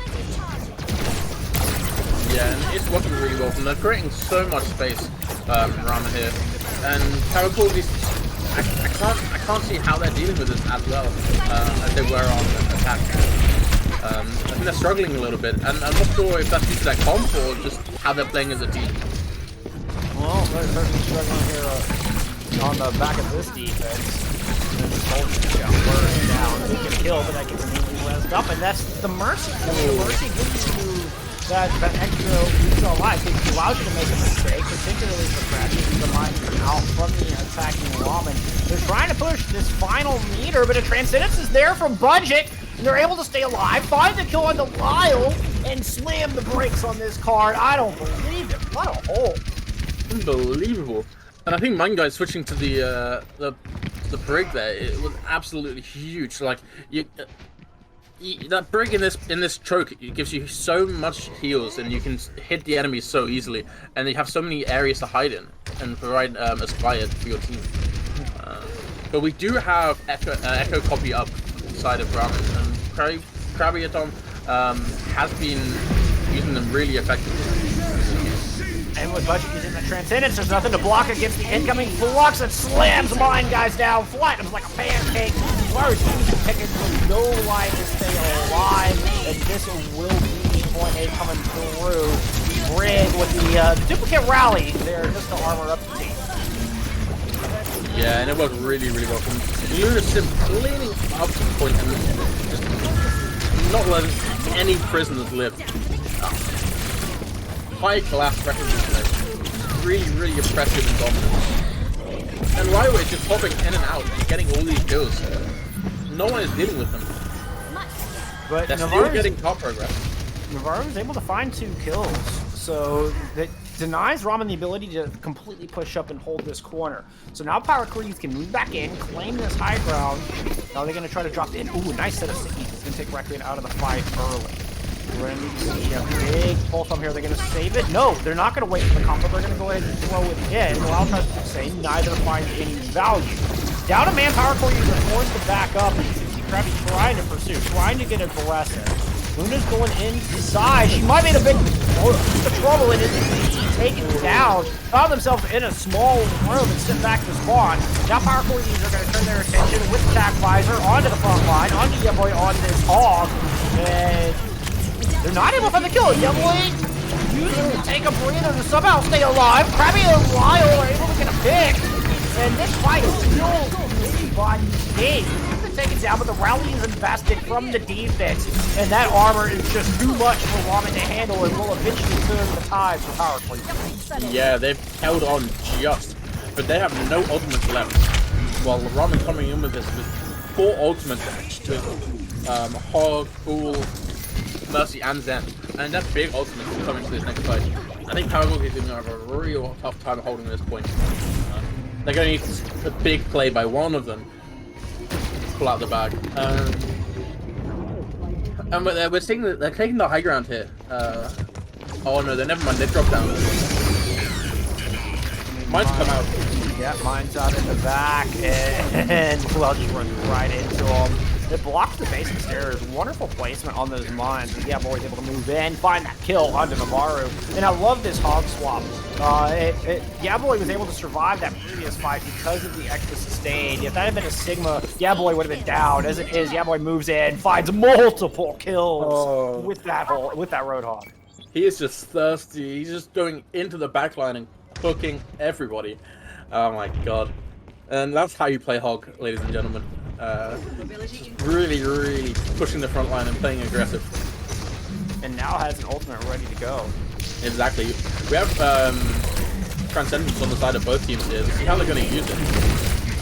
Yeah, and it's working really well. And they're creating so much space from Ramen here. And Power Corgis, I can't see how they're dealing with this as well as they were on attack. I think they're struggling a little bit, and I'm not sure if that's due to their comp or just how they're playing as a team. Well, they're certainly struggling here on the back of this defense. And the soldier burns down. They get a kill, but that gets immediately rezzed up, and that's the Mercy. The Mercy gives you that extra resale life. It allows you to make a mistake, particularly for Krabby, the mind out from the attacking Ramen. They're trying to push this final meter, but a Transcendence is there from Budget. And they're able to stay alive, find the kill on the Lyle, and slam the brakes on this card. I don't believe it. What a hole. Unbelievable. And I think Mind Guy switching to the brig there, it was absolutely huge. Like that brig in this choke, it gives you so much heals, and you can hit the enemies so easily, and you have so many areas to hide in and provide Aspire for your team. But we do have Echo copy up side of Ramen, and Krabby has been using them really effectively. And with Budget using the Transcendence, there's nothing to block against the incoming Flux that slams Mind Guys down flat. It was like a pancake. Large picking with no life to stay alive, and this will be point A coming through. Brig with the duplicate rally there just to armor up the team. Yeah, and it worked really, really well from Luna Sim leaning up to the point and just not letting any prisoners live. High class recognition, really, really impressive and dominant. And Ryo is just popping in and out and getting all these kills. No one is dealing with them. But they're still getting top progress. Navarro was able to find 2 kills, so that denies Ramen the ability to completely push up and hold this corner. So now Power Corgis can move back in, claim this high ground. Now they're going to try to drop in. Ooh, nice set of stickies. It's going to take Requiem out of the fight early. We're going to see a big pulse from here. They're going to save it. No, they're not going to wait for the combo. They're going to go ahead and throw it in. Well, tries to do the same. Neither find any value. Down a man, Power Corgis are forced to back up. And you can see Krabby trying to pursue, trying to get aggressive. Luna's going inside. She might be in a bit of trouble and is taken down. Found themselves in a small room and sit back to spawn. Now Power Corgis are going to turn their attention with Attack Visor onto the front line, onto Yeboy on this hog. And they're not able to find the kill. Yeboy using to take a breather to somehow stay alive. Krabby and Lyle are able to get a pick. And this fight is still really by mistake. Taken down, but the rally is invested from the defense, and that armor is just too much for Ramen to handle and will eventually turn the tide for Power Corgis. Yeah, they've held on just, but they have no ultimates left. While Ramen coming in with this with 4 ultimates with Hog, Fool, Mercy, and Zen, and that big ultimate is coming to this next fight. I think Power Corgis is going to have a real tough time holding this point. They're going to need a big play by one of them. Pull out the bag. And we're seeing that they're taking the high ground here. Oh no, never mind. They've dropped down. Mine's come out. Yeah, mine's out in the back, and well, just runs right into them. It blocks the base of the stairs. Wonderful placement on those mines. And yeah, boy's able to move in, find that kill onto Navarro. And I love this hog swap. Yaboy was able to survive that previous fight because of the extra sustain. If that had been a Sigma, Yaboy would have been down. As it is, Yaboy moves in, finds multiple kills with that Roadhog. He is just thirsty. He's just going into the backline and cooking everybody. Oh my god. And that's how you play Hog, ladies and gentlemen. Just really pushing the front line and playing aggressive. And now has an ultimate ready to go. Exactly. We have Transcendence on the side of both teams here. Let's see how they're going to use it.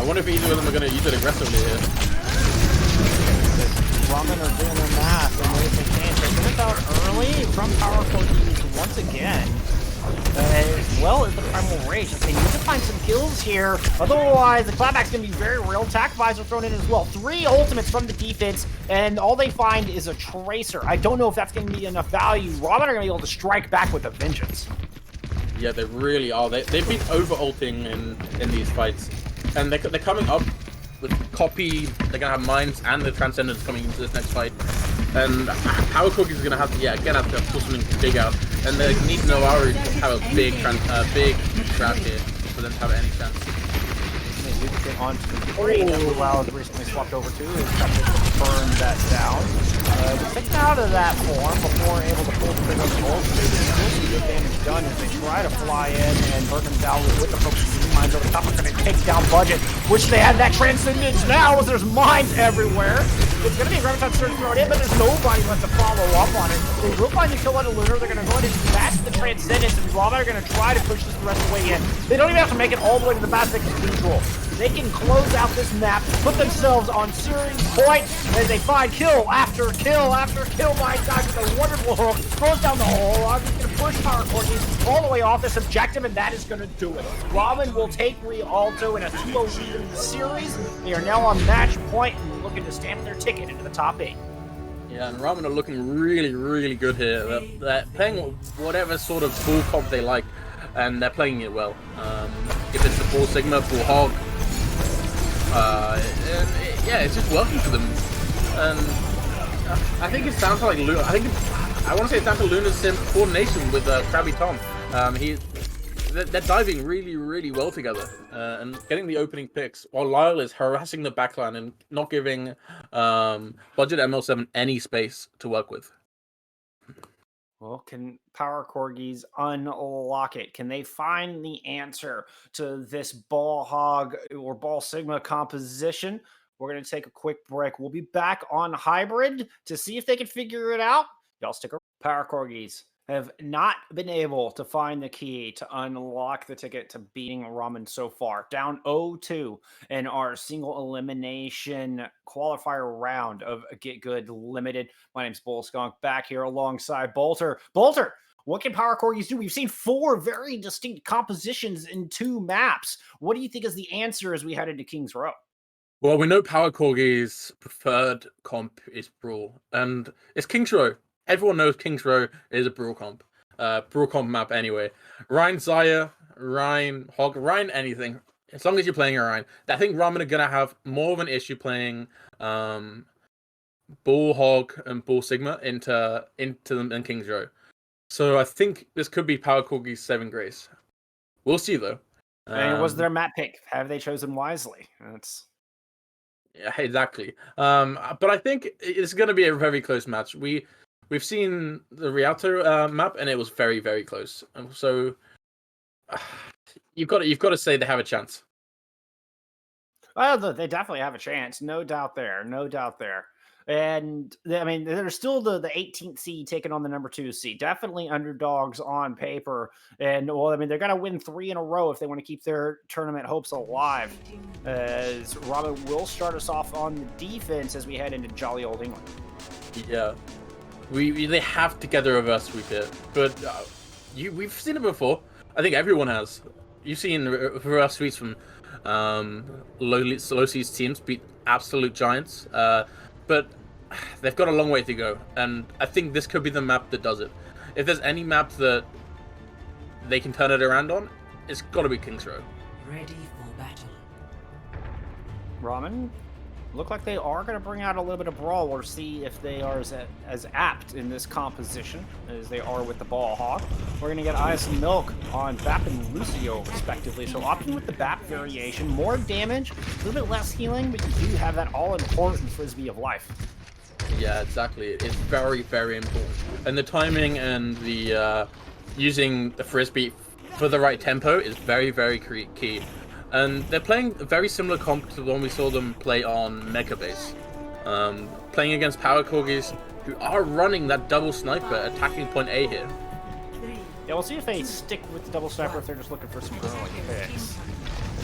I wonder if either of them are going to use it aggressively here. Ramen are doing their math and they can. They're going out early from Power Corgis once again. As well as the Primal Rage. They need to find some kills here. Otherwise, the clapback's going to be very real. Tac Visor thrown in as well. 3 ultimates from the defense, and all they find is a Tracer. I don't know if that's going to be enough value. Ramen are going to be able to strike back with a vengeance. Yeah, they really are. They've been over-ulting in these fights. And they're coming up with Copy. They're going to have Mines and the Transcendence coming into this next fight. And Power Corgis is going to have to, again, have to pull something big out. And they need Noaru to have a big crowd here for them to have any chance. They do get on to the three that Luau has recently swapped over to. Is trying to burn that down. Taken out of that form before able to pull the trigger on the ult. Still some good damage done as they try to fly in and burn them down with the focus of mines over the top. Are going to take down Budget, which they have that Transcendence now as there's mines everywhere. It's going to be a Graviton Surge thrown in, but there's nobody left to follow up on it. They will find the kill on a Lunar. They're going to go ahead and match the Transcendence, and Ramen are going to try to push this the rest of the way in. They don't even have to make it all the way to the Bastic Cathedral. They can close out this map, put themselves on series point as they find kill after kill after kill. My God, with a wonderful hook, throws down the hole. I'm just going to push Power Corgis all the way off this objective, and that is going to do it. Ramen will take Rialto in a 2-0 lead in the series. They are now on match point and looking to stamp their ticket into the top 8. Yeah, and Ramen are looking really good here. They're playing whatever sort of bull comp they like, and they're playing it well. If it's the Bull Sigma, Bull Hog, yeah, it's just working for them. And I think it's down to like Luna. I want to say it's down to Luna's sim coordination with Krabby Tom. They're diving really well together and getting the opening picks while Lyle is harassing the backline and not giving Budget ML7 any space to work with. Well, can Power Corgis unlock it? Can they find the answer to this Ball Hog or Ball Sigma composition? We're going to take a quick break. We'll be back on Hybrid to see if they can figure it out. Y'all stick around. Power Corgis have not been able to find the key to unlock the ticket to beating Ramen so far. Down 0-2 in our single elimination qualifier round of GitGud Limited. My name's Bull Skunk, back here alongside Bolter. Bolter, what can Power Corgis do? We've seen 4 very distinct compositions in 2 maps. What do you think is the answer as we head into King's Row? Well, we know Power Corgi's preferred comp is Brawl, and it's King's Row. Everyone knows King's Row is a Brawl comp map anyway. Rhine Zaya, Rhine Hog, Rhine anything. As long as you're playing a Rhine. I think Ramen are going to have more of an issue playing Bull Hog and Bull Sigma into them than King's Row. So I think this could be Power Corgi's 7 Grace. We'll see though. And was their map pick? Have they chosen wisely? Yeah, exactly. But I think it's going to be a very close match. We've seen the Rialto map, and it was very close. So you've got to say they have a chance. Well, they definitely have a chance, no doubt there, And I mean, they're still the 18th seed taking on the number 2 seed. Definitely underdogs on paper. And well, I mean, they're gonna win 3 in a row if they want to keep their tournament hopes alive. As Ramen will start us off on the defense as we head into jolly old England. Yeah. They have to get a reverse sweep here, but we've seen it before. I think everyone has. You've seen reverse sweeps from low seeds teams beat absolute giants, but they've got a long way to go. And I think this could be the map that does it. If there's any map that they can turn it around on, it's got to be King's Row. Ready for battle. Ramen look like they are going to bring out a little bit of brawl. We'll see if they are as apt in this composition as they are with the Ball Hog. We're going to get Ice and Milk on Bap and Lucio, respectively. So opting with the Bap variation, more damage, a little bit less healing, but you do have that all-important Frisbee of life. Yeah, exactly. It's very important. And the timing and the using the Frisbee for the right tempo is very key. And they're playing a very similar comp to the one we saw them play on Mecha Base. Playing against Power Corgis, who are running that double sniper, attacking point A here. Yeah, we'll see if they stick with the double sniper if they're just looking for some early picks.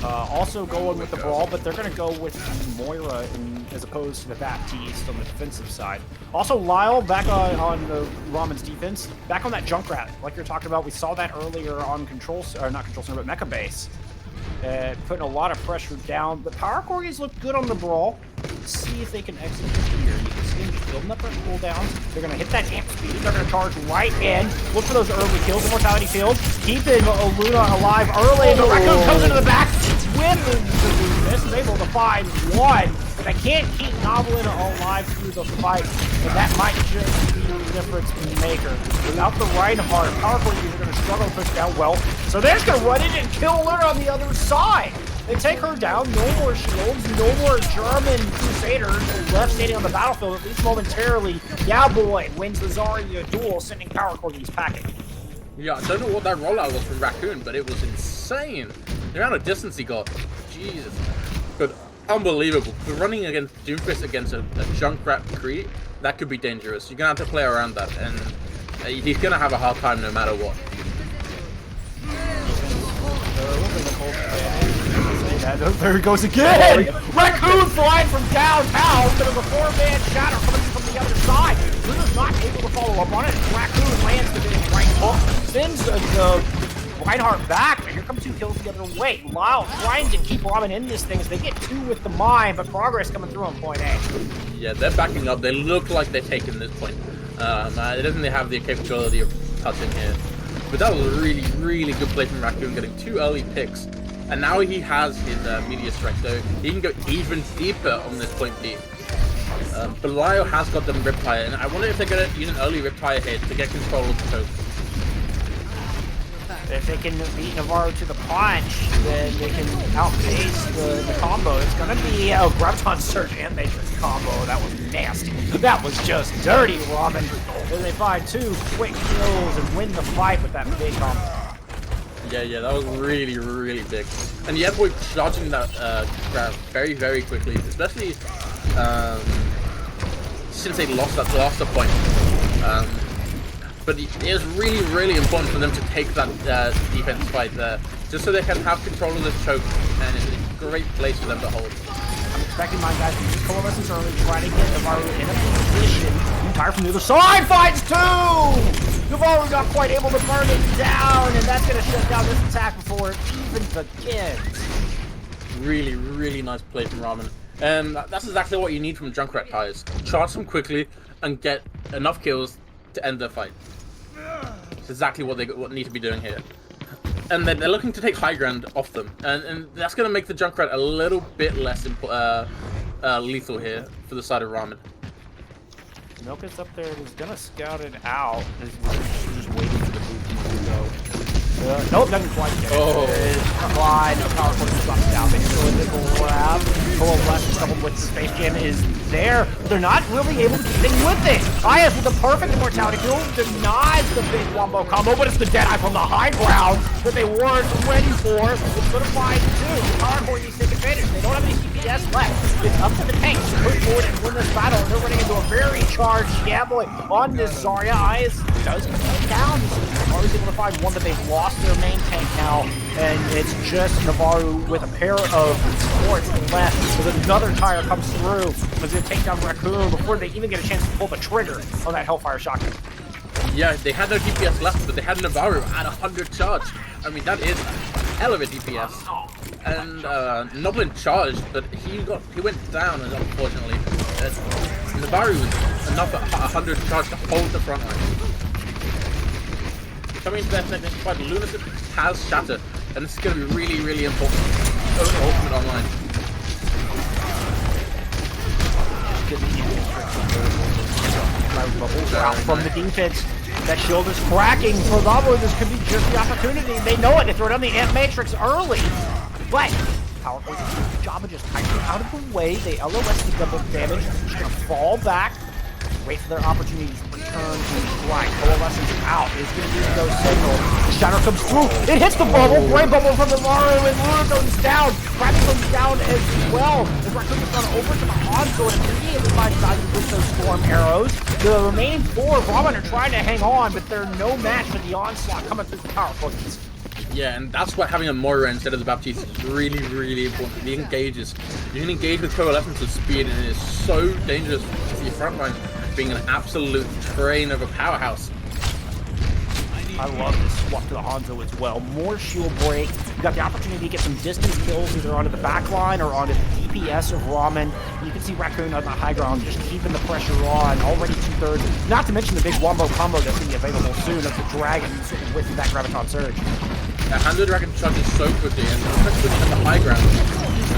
Also going with the brawl, but they're going to go with Moira as opposed to the Baptiste on the defensive side. Also, Lyle back on the Ramen's defense, back on that Junkrat, like you're talking about. We saw that earlier on Control, or not Control Center, but Mecha Base. Putting a lot of pressure down. But Power Corgis look good on the brawl. Let's see if they can execute here. You can see them just building up their cooldowns. They're going to hit that amp speed. They're going to charge right in. Look for those early kills. Immortality field. Keeping Luna alive early. But Raccoon comes into the back. With this is able to find one. They can't keep Novelin alive through the fight. And that might just be the difference maker. Without the Reinhardt, Power Corgis are going to struggle to push down well. So they're just going to run in and kill her on the other side. They take her down, no more shields, no more German Crusaders left standing on the battlefield, at least momentarily. Yeah, boy, wins the Zarya duel, sending Power Corgis packing. Yeah, I don't know what that rollout was from Raccoon, but it was insane. The amount of distance he got, Jesus. But unbelievable. For running against Doomfist against a Junkrat McCree, that could be dangerous. You're going to have to play around that, and he's going to have a hard time no matter what. There he goes again! Raccoon flying from downtown, but there's a 4-man shatter coming from the other side. Luna's not able to follow up on it. Raccoon lands the right hook, sends the Reinhardt back, and here come 2 kills the other way. Lyle trying to keep Ramen in this thing as they get 2 with the mine, but progress coming through on point A. Yeah, they're backing up. They look like they're taking this point. It doesn't have the capability of touching here. But that was a really, really good play from Raccoon, getting 2 early picks. And now he has his media strike, so he can go even deeper on this point B. Belial has got them Riptire, and I wonder if they're going to use an early Riptire hit to get control of the choke. If they can beat Navarro to the punch, then they can outpace the combo. It's going to be a Graviton Surge and Matrix combo. That was nasty. That was just dirty, Ramen. Then they find 2 quick kills and win the fight with that big combo. Yeah, that was really, really big. And yeah, boy, charging that grab very, very quickly, especially since they lost the point. But it is really, really important for them to take that defense fight there, just so they can have control of this choke, and it's a great place for them to hold. I'm expecting my guys to use coalescence early, try to get Navarro in a position. Entire from the other side finds 2! Navarro not quite able to burn it down, and that's going to shut down this attack before it even begins. Really, really nice play from Ramen. And that's exactly what you need from Junkrat Tires. Charge them quickly and get enough kills to end their fight. It's exactly what they need to be doing here. And then they're looking to take high ground off them. And that's going to make the Junkrat a little bit less lethal here for the side of Ramen. Milk is up there. He's going to scout it out. He's just waiting for the boot to go. Nope, doesn't quite get it. Oh. Line, no power force drops down. They still in the grab. Coalescence coupled with the Space Jam is there. They're not really able to keep with it. Ayas with the perfect immortality kill denies the big wombo combo, but it's the Deadeye from the high ground that they weren't ready for. It's going to find 2. Power Corgis take advantage. They don't have any CPS left. It's up to the tanks to push forward and win this battle. And they're running into a very charged Gamboy on this Zarya. Ayas does come down. Navarro's able to find one, but they've lost their main tank now, and it's just Navarro with a pair of supports left. As another tire comes through, was going to take down Raccoon before they even get a chance to pull the trigger on that Hellfire shotgun. Yeah, they had no DPS left, but they had Navarro at 100 charge. I mean, that is hell of a DPS. And Noblin charged, but he went down, unfortunately. Navarro was enough at 100 charge to hold the front line. Coming into their next fight, Lunatic has Shatter, and this is going to be really, really important. Ultimate online. From the defense, that shield is cracking for Lavo. This could be just the opportunity. They know it. They throw down the Amp Matrix early, but Power Corgis' job of just tightening out of the way. They LOS the double damage. Just gonna fall back. wait for their opportunities to return and strike. Coalescence out. Is going to use those signals. The shadow comes through. It hits the bubble. Great bubble from the Mario, and Luna goes down. Krabby goes down as well. The Raccoon has gone over to the Hanzo and immediately finds value with those storm arrows. The remaining 4 of Ramen are trying to hang on, but they're no match for the onslaught coming through the power Corgis. Yeah, and that's why having a Moira instead of the Baptiste is really, really important. It engages. You can engage with Coalescence of speed, and it is so dangerous for your front line being an absolute train of a powerhouse. I love this swap to the Hanzo as well. More shield break. You got the opportunity to get some distance kills either onto the back line or onto the DPS of Ramen. And you can see Raccoon on the high ground just keeping the pressure on. Already 2/3. Not to mention the big wombo combo that's going to be available soon of the Dragons with that Graviton Surge. Handle Dragon charges so quickly, and especially at the high ground,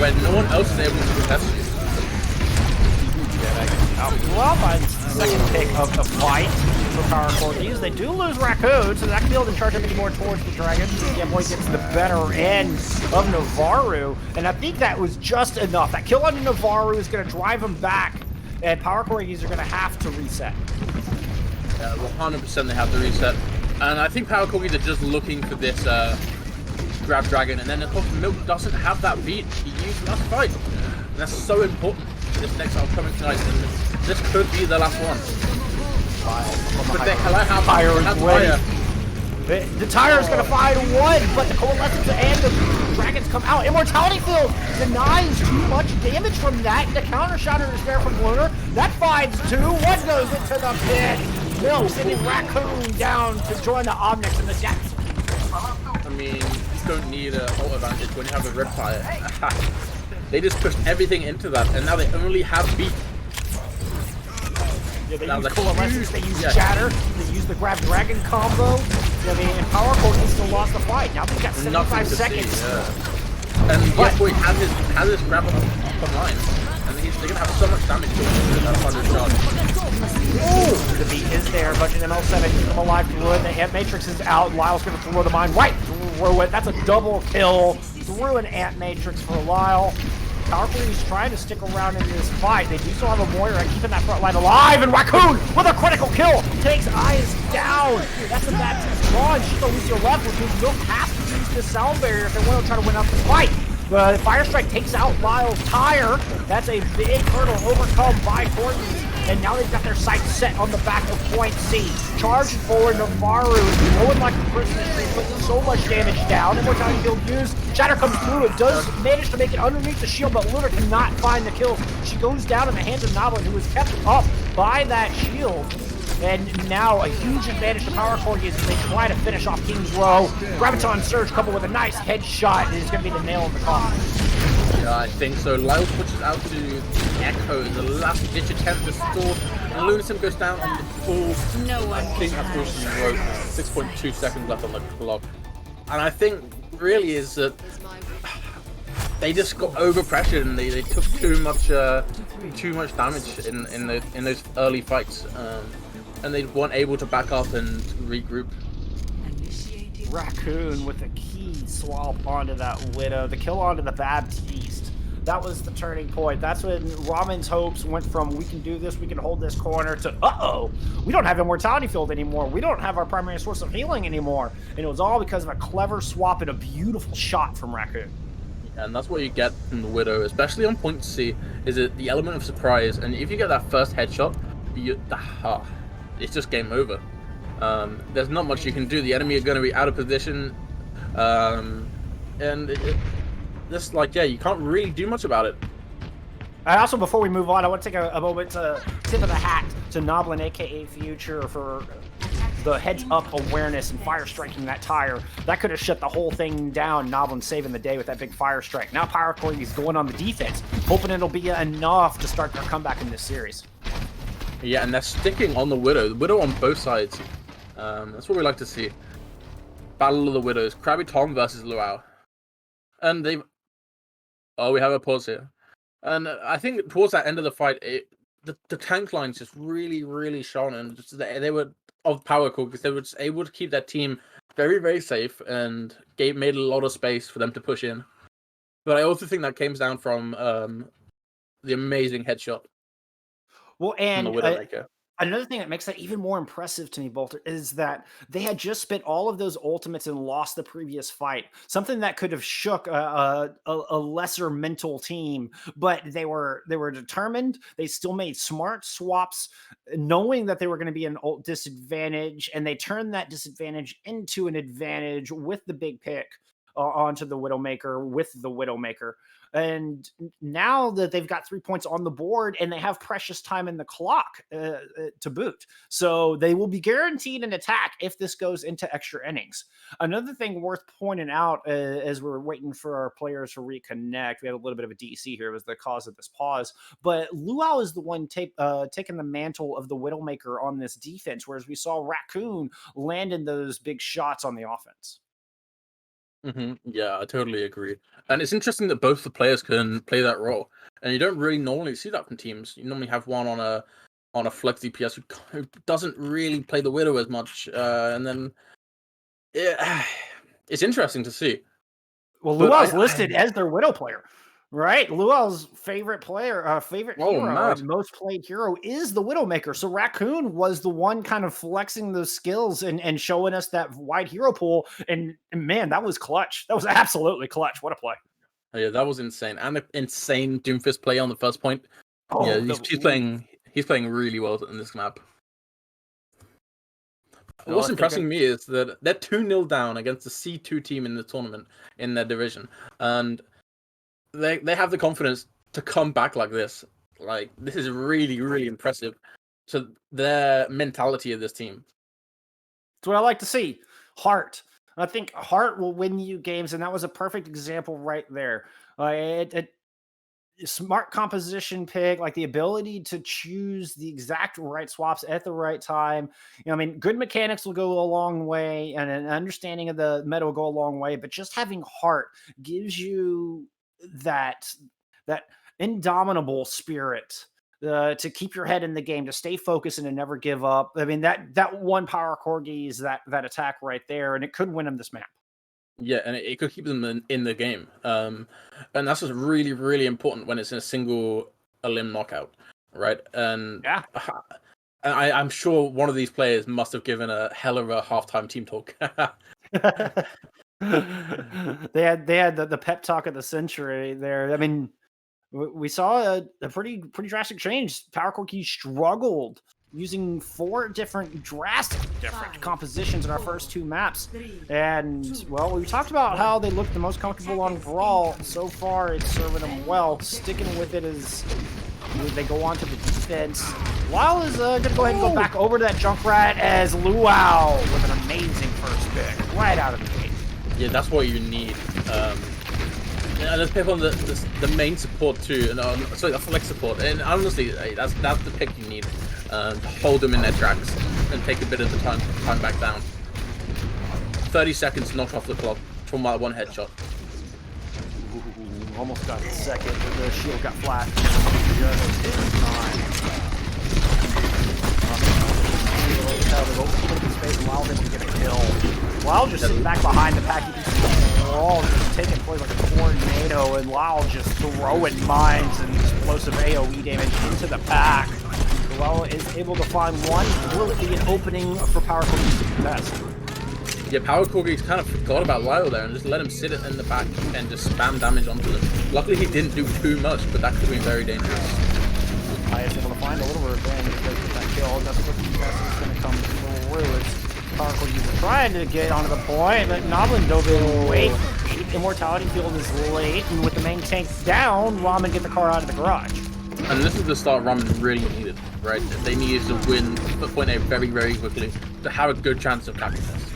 when no one else is able to contest you. Well, by the second pick of the fight for Power Corgis, they do lose Raccoon, so they're not going to be able to charge any more towards the Dragon. Yeah, boy gets the better end of Navarro, and I think that was just enough. That kill on Navarro is going to drive him back, and Power Corgis are going to have to reset. Yeah, 100% they have to reset. And I think Power Corgis are just looking for this grab dragon, and then of course Milk doesn't have that beat he used last fight. And that's so important for this next upcoming tonight, and this could be the last one. But they have fire. The tire is going to find one, but the Coalescence and the Dragons come out. Immortality Field denies too much damage from that. The counter shatter is there from Lunar. That finds 2. One goes into the pit. Milk sending Raccoon down to join the Omnix in the depths. I mean, you don't need an ult advantage when you have a Ripfire. They just pushed everything into that, and now they only have beat. Yeah, they use Coalescence, they use Shatter, they use the Grab Dragon combo. Yeah, the Power Corgis still lost the fight. Now they've got 75 seconds. See, yeah. And yes, boy has his grab up online. And they're gonna have so much damage to him that 100 charge. Oh, the beat is there, but an L7 keep him alive through it. The Ant Matrix is out. Lyle's gonna throw the mine right through it. That's a double kill through an Ant Matrix for Lyle. Power Corgis trying to stick around in this fight. They do still have a Moira keeping that front line alive, and Raccoon with a critical kill takes Eyes down. That's a bad draw, and Lucio left, which means Milk has to use this sound barrier if they want to try to win out the fight. The Fire Strike takes out Lyle's tire. That's a big hurdle overcome by Corgis. And now they've got their sights set on the back of point C. Charging forward, Navarro is blowing like a Christmas tree, putting so much damage down. Immortality Field used. Shatter comes through. It does manage to make it underneath the shield, but Luna cannot find the kills. She goes down in the hands of Noblin, who is kept up by that shield. And now a huge advantage to Power Corgis as they try to finish off King's Row. Graviton Surge coupled with a nice headshot, and it's going to be the nail in the coffin. Yeah, I think so. Lyle pushes out to Echo, the last ditch attempt to stall, and Lunasim goes down on the full. No one. I think that's what she wrote. 6.2 seconds left on the clock. And I think really is that they just got overpressured and they took too much damage in those early fights, and they weren't able to back up and regroup. Raccoon with a key swap onto that Widow, the kill onto the Baptiste. That was the turning point. That's when Ramen's hopes went from we can do this, we can hold this corner to uh-oh, we don't have Immortality Field anymore. We don't have our primary source of healing anymore. And it was all because of a clever swap and a beautiful shot from Raccoon. And that's what you get from the Widow, especially on point C, is it the element of surprise. And if you get that first headshot, it's just game over. There's not much you can do. The enemy are going to be out of position, and just like, yeah, you can't really do much about it. And also, before we move on, I want to take a moment to tip of the hat to Noblin, aka Future, for the heads-up awareness and fire striking that tire. That could have shut the whole thing down. Noblin saving the day with that big fire strike. Now Power Corgis going on the defense, hoping it'll be enough to start their comeback in this series. Yeah, and they're sticking on the Widow on both sides. That's what we like to see. Battle of the Widows, Krabby Tom versus Luau. And we have a pause here. And I think towards that end of the fight, the tank lines just really shone, and just, they were of Power because they were just able to keep that team very safe and made a lot of space for them to push in. But I also think that came down from the amazing headshot. Well, and Another thing that makes that even more impressive to me, Bolter, is that they had just spent all of those ultimates and lost the previous fight. Something that could have shook a lesser mental team, but they were determined. They still made smart swaps, knowing that they were going to be an disadvantage, and they turned that disadvantage into an advantage with the big pick onto the Widowmaker with the Widowmaker. And now that they've got 3 points on the board and they have precious time in the clock to boot. So they will be guaranteed an attack if this goes into extra innings. Another thing worth pointing out as we're waiting for our players to reconnect, we had a little bit of a DC here, was the cause of this pause. But Luau is the one taking the mantle of the Widowmaker on this defense, whereas we saw Raccoon landing those big shots on the offense. Yeah, I totally agree. And it's interesting that both the players can play that role. And you don't really normally see that from teams. You normally have one on a flex DPS who doesn't really play the Widow as much. And then it's interesting to see. Well, Luau's listed as their Widow player, right? Luau's favorite player, favorite hero, and most played hero is the Widowmaker. So Raccoon was the one kind of flexing those skills and showing us that wide hero pool. And man, that was clutch. That was absolutely clutch. What a play. Yeah, that was insane. And an insane Doomfist play on the first point. Oh, yeah, he's playing really well in this map. What's impressing me is that they're 2-0 down against the C2 team in the tournament in their division. And they have the confidence to come back like this. Like, this is really, really impressive to their mentality of this team. That's what I like to see. Heart. I think heart will win you games, and that was a perfect example right there. Smart composition pick, like the ability to choose the exact right swaps at the right time. I mean, good mechanics will go a long way, and an understanding of the meta will go a long way. But just having heart gives you that indomitable spirit to keep your head in the game, to stay focused and to never give up. I mean, that one power Corgi is that attack right there, and it could win them this map. Yeah, and it could keep them in the game. And that's just really, really important when it's in a single elim knockout, right? And yeah, I'm sure one of these players must have given a hell of a halftime team talk. They had the pep talk of the century there. I mean, we saw a pretty drastic change. Power Corgi struggled using 4 drastically different compositions in our first 2 maps. And, well, we talked about how they looked the most comfortable on Brawl. So far, it's serving them well. Sticking with it as they go on to the defense. Lyle is going to go ahead and go back over to that Junkrat as Luau with an amazing first pick right out of the gate. Yeah, that's what you need. And let's pick on the main support too. Sorry, the flex support. And honestly, that's the pick you need. To hold them in their tracks and take a bit of the time back down. 30 seconds knocked off the clock from that one headshot. Ooh, almost got the second, but the shield got flashed. Just in time. Space allow them to get a kill. While just sitting back behind the pack, you can see all just taking plays like a tornado, and Lyle just throwing mines and explosive AoE damage into the pack. Lyle is able to find one brilliant opening for Power Corgis to contest. Yeah, Power Corgis kind of forgot about Lyle there and just let him sit in the back and just spam damage onto them. Luckily, he didn't do too much, but that could have been very dangerous. Is able to find a little revenge because of that kill. That's what the defense is going to come through. It's Power Corgis trying to get onto the point, but Noblin dove in late. Immortality field is late, and with the main tank down, Ramen get the car out of the garage. And this is the start Ramen really needed, right? They needed to win the point A very, very quickly to have a good chance of capturing this.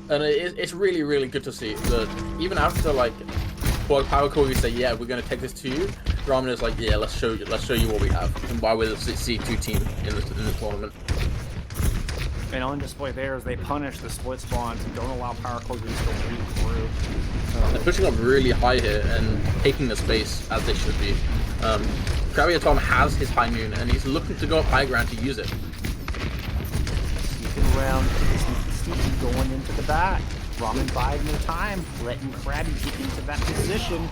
And it's really, really good to see that even after like Power Corgis say, yeah, we're going to take this to you, Ramen is like, yeah, let's show you what we have and why we're the C2 team in the tournament. And on display there is they punish the split spawns and don't allow Power Corgis to lead through. They're pushing up really high here and taking the space as they should be. Graviatom has his high noon and he's looking to go up high ground to use it. Sneaking around, sneaky going into the back. Ramen biding their time, letting Krabby get into that position.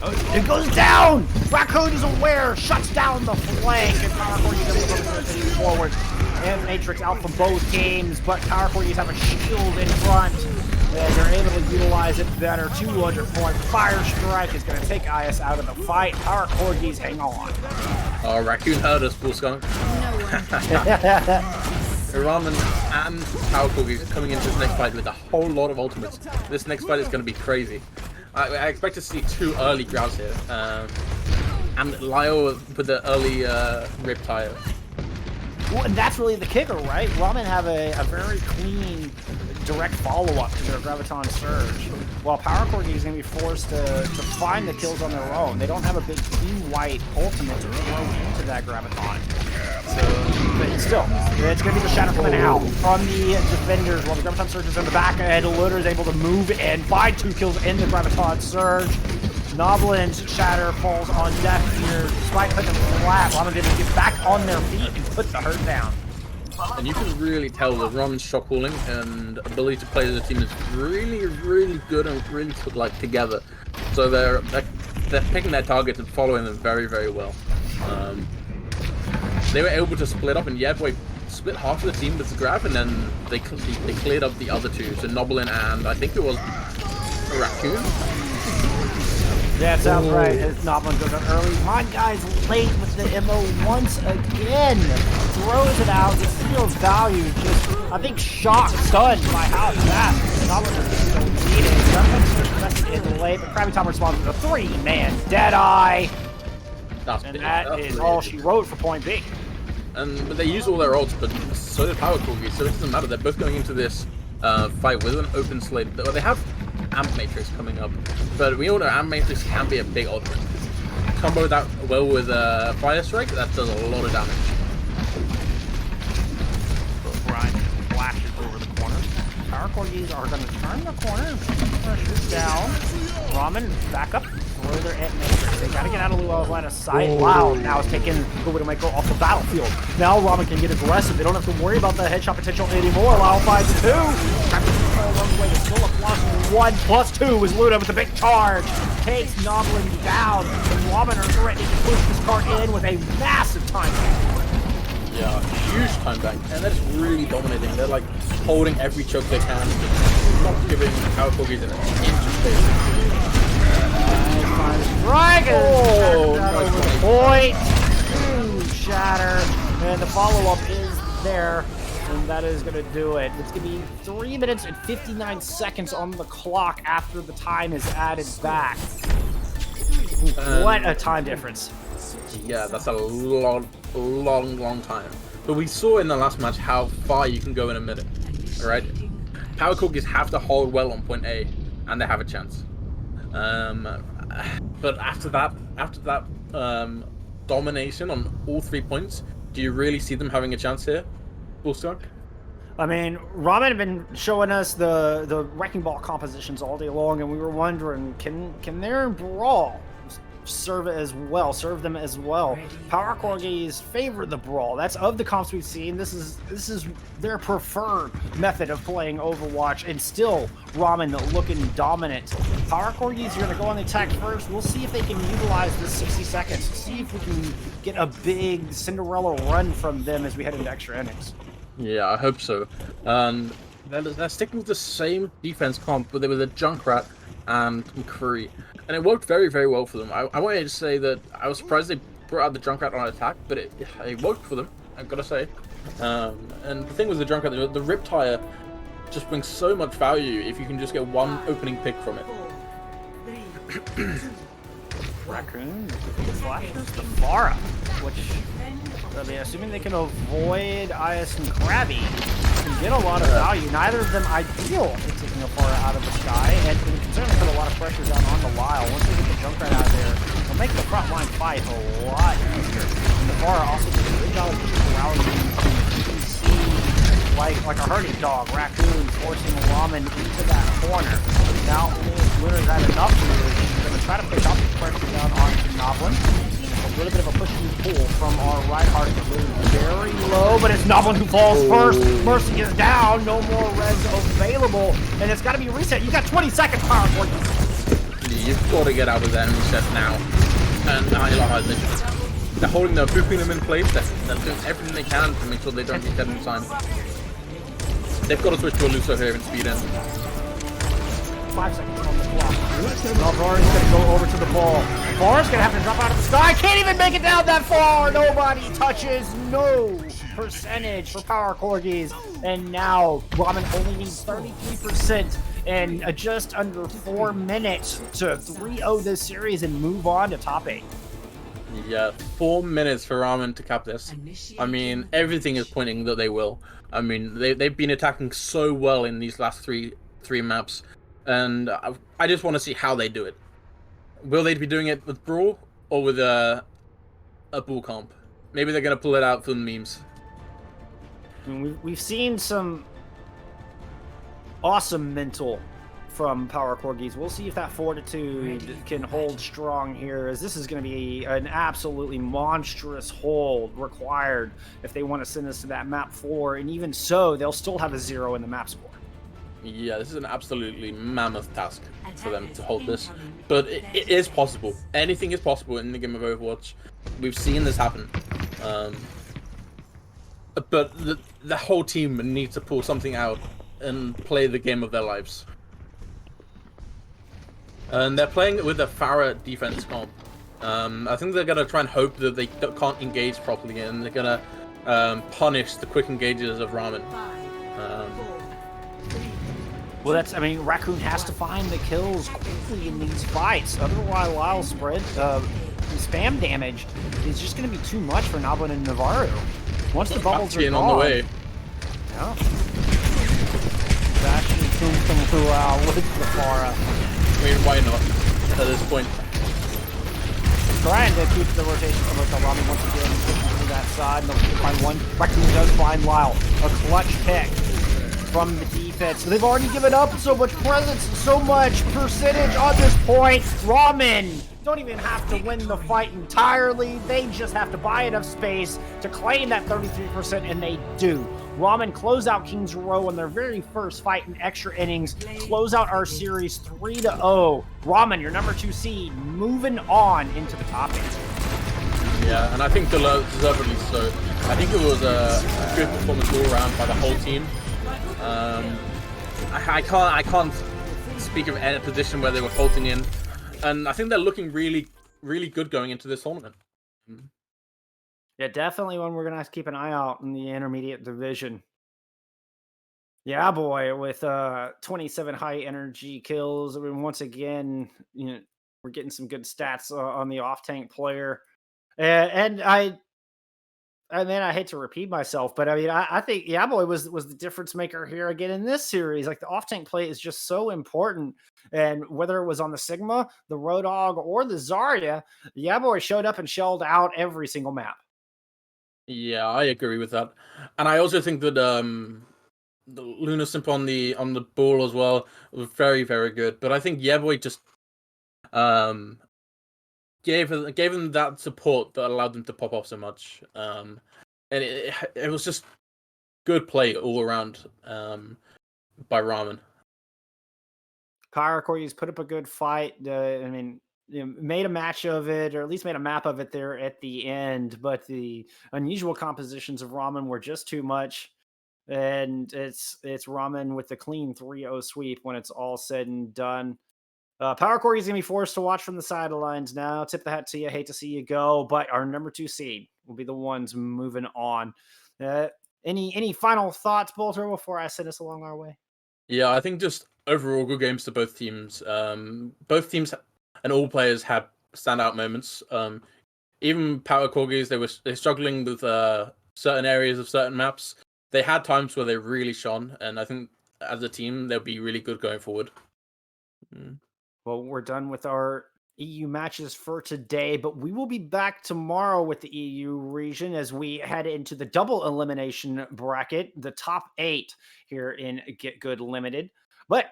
It goes down! Raccoon is aware, shuts down the flank, and Power Corgis is able to push forward. And Matrix out from both games, but Power Corgis have a shield in front. And they're able to utilize it better. 200 point Fire Strike is going to take IS out of the fight. Power Corgis hang on. Oh, Raccoon heard us, Bull Skunk. Ramen and Power Corgis coming into this next fight with a whole lot of ultimates. This next fight is going to be crazy. I expect to see 2 early grabs here. And Lyle with the early Riptire. Well, and that's really the kicker, right? Ramen have a very clean, direct follow-up to their Graviton Surge, while Power Corgi is going to be forced to find the kills on their own. They don't have a big Team White ultimate to throw into that Graviton. So, but still, it's going to be the shadow coming out from the defenders while the Graviton Surge is in the back, and Loader is able to move and find 2 kills in the Graviton Surge. Noblin's Shatter falls on deaf ear, despite putting them flat. Ramen able to get back on their feet and put the hurt down. And you can really tell that Ramen's shot calling and ability to play as a team is really, really good and really together. So they're picking their targets and following them very, very well. They were able to split up, and boy, split half of the team with the grab, and then they cleared up the other 2. So Noblin and I think it was a Raccoon. Yeah, it sounds right. As Noblin goes out early. My guy's late with the MO once again. Throws it out. It feels value. Just, I think, shocked, stunned by how fast Noblin is going to lead it. Sometimes it's late, but Krabby Tom responds with a 3-man Deadeye. And that is all she wrote for point B. But they use all their ults, but so did Power Corgi, so it doesn't matter. They're both going into this fight with an open slate. They have Amp Matrix coming up, but we all know Amp Matrix can be a big ultimate. Combo that well with Fire Strike, that does a lot of damage. Brian flashes over the corner. Power Corgis are going to turn the corner. Pressure down. Ramen back up. Throw their Amp Matrix. They got to get out of Luel's line of sight. Wow, now it's taking the Widowmaker off the battlefield. Now Ramen can get aggressive. They don't have to worry about the headshot potential anymore. Lyle finds 2. There's still a +1, +2 is Luda with a big charge. Takes Noblin down. And Ramen are threatening to push this card in with a massive time bank. Yeah, huge time bank. And that's really dominating. They're like holding every choke they can, not giving Power Corgis an inch of space. Dragon! Point! 2 Shatter. And the follow-up is there. And that is going to do it. It's going to be 3 minutes and 59 seconds on the clock after the time is added back. What a time difference. Yeah, that's a long time. But we saw in the last match how far you can go in a minute, right? Power Corgis have to hold well on point A, and they have a chance. But after that domination on all 3 points, do you really see them having a chance here? Bullstock? I mean, Ramen had been showing us the Wrecking Ball compositions all day long, and we were wondering, can their Brawl serve them as well? Power Corgis favor the Brawl. That's of the comps we've seen. This is their preferred method of playing Overwatch, and still Ramen looking dominant. Power Corgis are going to go on the attack first. We'll see if they can utilize this 60 seconds. See if we can get a big Cinderella run from them as we head into extra innings. Yeah, I hope so. They're sticking with the same defense comp, but they were the Junkrat and McCree. And it worked very, very well for them. I wanted to say that I was surprised they brought out the Junkrat on attack, but it worked for them, I've got to say. And the thing with the Junkrat, the Riptire just brings so much value if you can just get one opening pick from it. Raccoon flashes the Pharah, which, I mean, assuming they can avoid Ice and Krabby, can get a lot of value. Neither of them ideal at taking a Pharah out of the sky, and can certainly put a lot of pressure down on the Lyle. Once they get the Junkrat out there, they'll make the front line fight a lot easier. And the Pharah also does a good job of rallying PC like a herding dog. Raccoon forcing Ramen into that corner. Now, Luna's had enough to try to pick up the pressure down onto Noblin. A little bit of a push and pull from our Reinhardt. Very low, but it's Noblin who falls first. Mercy is down. No more res available. And it's got to be reset. You got 20 seconds, Power Corgis. Literally, you've got to get out of the enemy set now. And they're holding them, booping them in place. They're doing everything they can to make sure they don't get in time. They've got to switch to a Luso here and speed in. 5 seconds on the clock. Alvara's gonna go over to the ball. Bar's gonna have to drop out of the sky. Can't even make it down that far. Nobody touches. No percentage for Power Corgis. And now Ramen only needs 33% and just under 4 minutes to 3-0 this series and move on to top 8. Yeah, 4 minutes for Ramen to cap this. I mean, everything is pointing that they will. I mean, they've been attacking so well in these last three maps. And I just want to see how they do it. Will they be doing it with Brawl or with a Bull comp? Maybe they're going to pull it out for the memes. I mean, we've seen some awesome mental from Power Corgis. We'll see if that fortitude can hold strong here, as this is going to be an absolutely monstrous hold required if they want to send us to that map 4. And even so, they'll still have a 0 in the map score. Yeah, this is an absolutely mammoth task for them to hold this. But it is possible. Anything is possible in the game of Overwatch. We've seen this happen. But the whole team needs to pull something out and play the game of their lives. And they're playing it with a Farah defense comp. I think they're going to try and hope that they can't engage properly, and they're going to punish the quick engages of Ramen. Well, I mean, Raccoon has to find the kills quickly in these fights. Otherwise, Lyle spread spam damage is just going to be too much for Noblin and Navarro. Once the bubbles are gone, on the way. Yeah. Bastion and Tum with the Farah. I mean, why not at this point? Trying to keep the rotation from Ramen once again, pushing to that side. And they'll find one. Raccoon does find Lyle. A clutch pick from the defense. They've already given up so much presence, so much percentage on this point. Ramen don't even have to win the fight entirely. They just have to buy enough space to claim that 33%, and they do. Ramen close out Kings Row on their very first fight in extra innings, close out our series 3-0. Ramen, your number 2 seed, moving on into the top 8. Yeah, and I think deservedly so. I think it was a good performance all around by the whole team. I can't speak of any position where they were faulting in, and I think they're looking really, really good going into this tournament. Yeah, definitely one we're gonna have to keep an eye out in the intermediate division. Yeah, boy, with 27 high energy kills. I mean, once again, we're getting some good stats on the off tank player, and I hate to repeat myself, but I mean, I think Yaboy was the difference maker here again in this series. Like, the off-tank play is just so important. And whether it was on the Sigma, the Road Dogg, or the Zarya, Yaboy showed up and shelled out every single map. Yeah, I agree with that. And I also think that the Luna Simp on the ball as well was very, very good. But I think Yaboy just gave them that support that allowed them to pop off so much. And it was just good play all around by Ramen. Power Corgis put up a good fight. I mean, made a match of it, or at least made a map of it there at the end. But the unusual compositions of Ramen were just too much. And it's Ramen with the clean 3-0 sweep when it's all said and done. Power Corgi is going to be forced to watch from the sidelines now. Tip the hat to you. Hate to see you go, but our number 2 seed will be the ones moving on. Any final thoughts, Bolter, before I send us along our way? Yeah, I think just overall good games to both teams. Both teams and all players had standout moments. Even Power Corgis, they're struggling with certain areas of certain maps. They had times where they really shone, and I think as a team they'll be really good going forward. Well, we're done with our EU matches for today, but we will be back tomorrow with the EU region as we head into the double elimination bracket, the top 8 here in GitGud Limited. But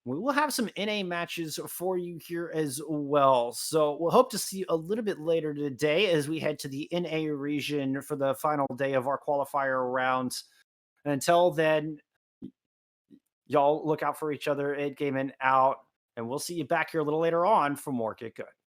we will have some NA matches for you here as well. So we'll hope to see you a little bit later today as we head to the NA region for the final day of our qualifier rounds. Until then, y'all look out for each other at Game and Out. And we'll see you back here a little later on for more Get Good.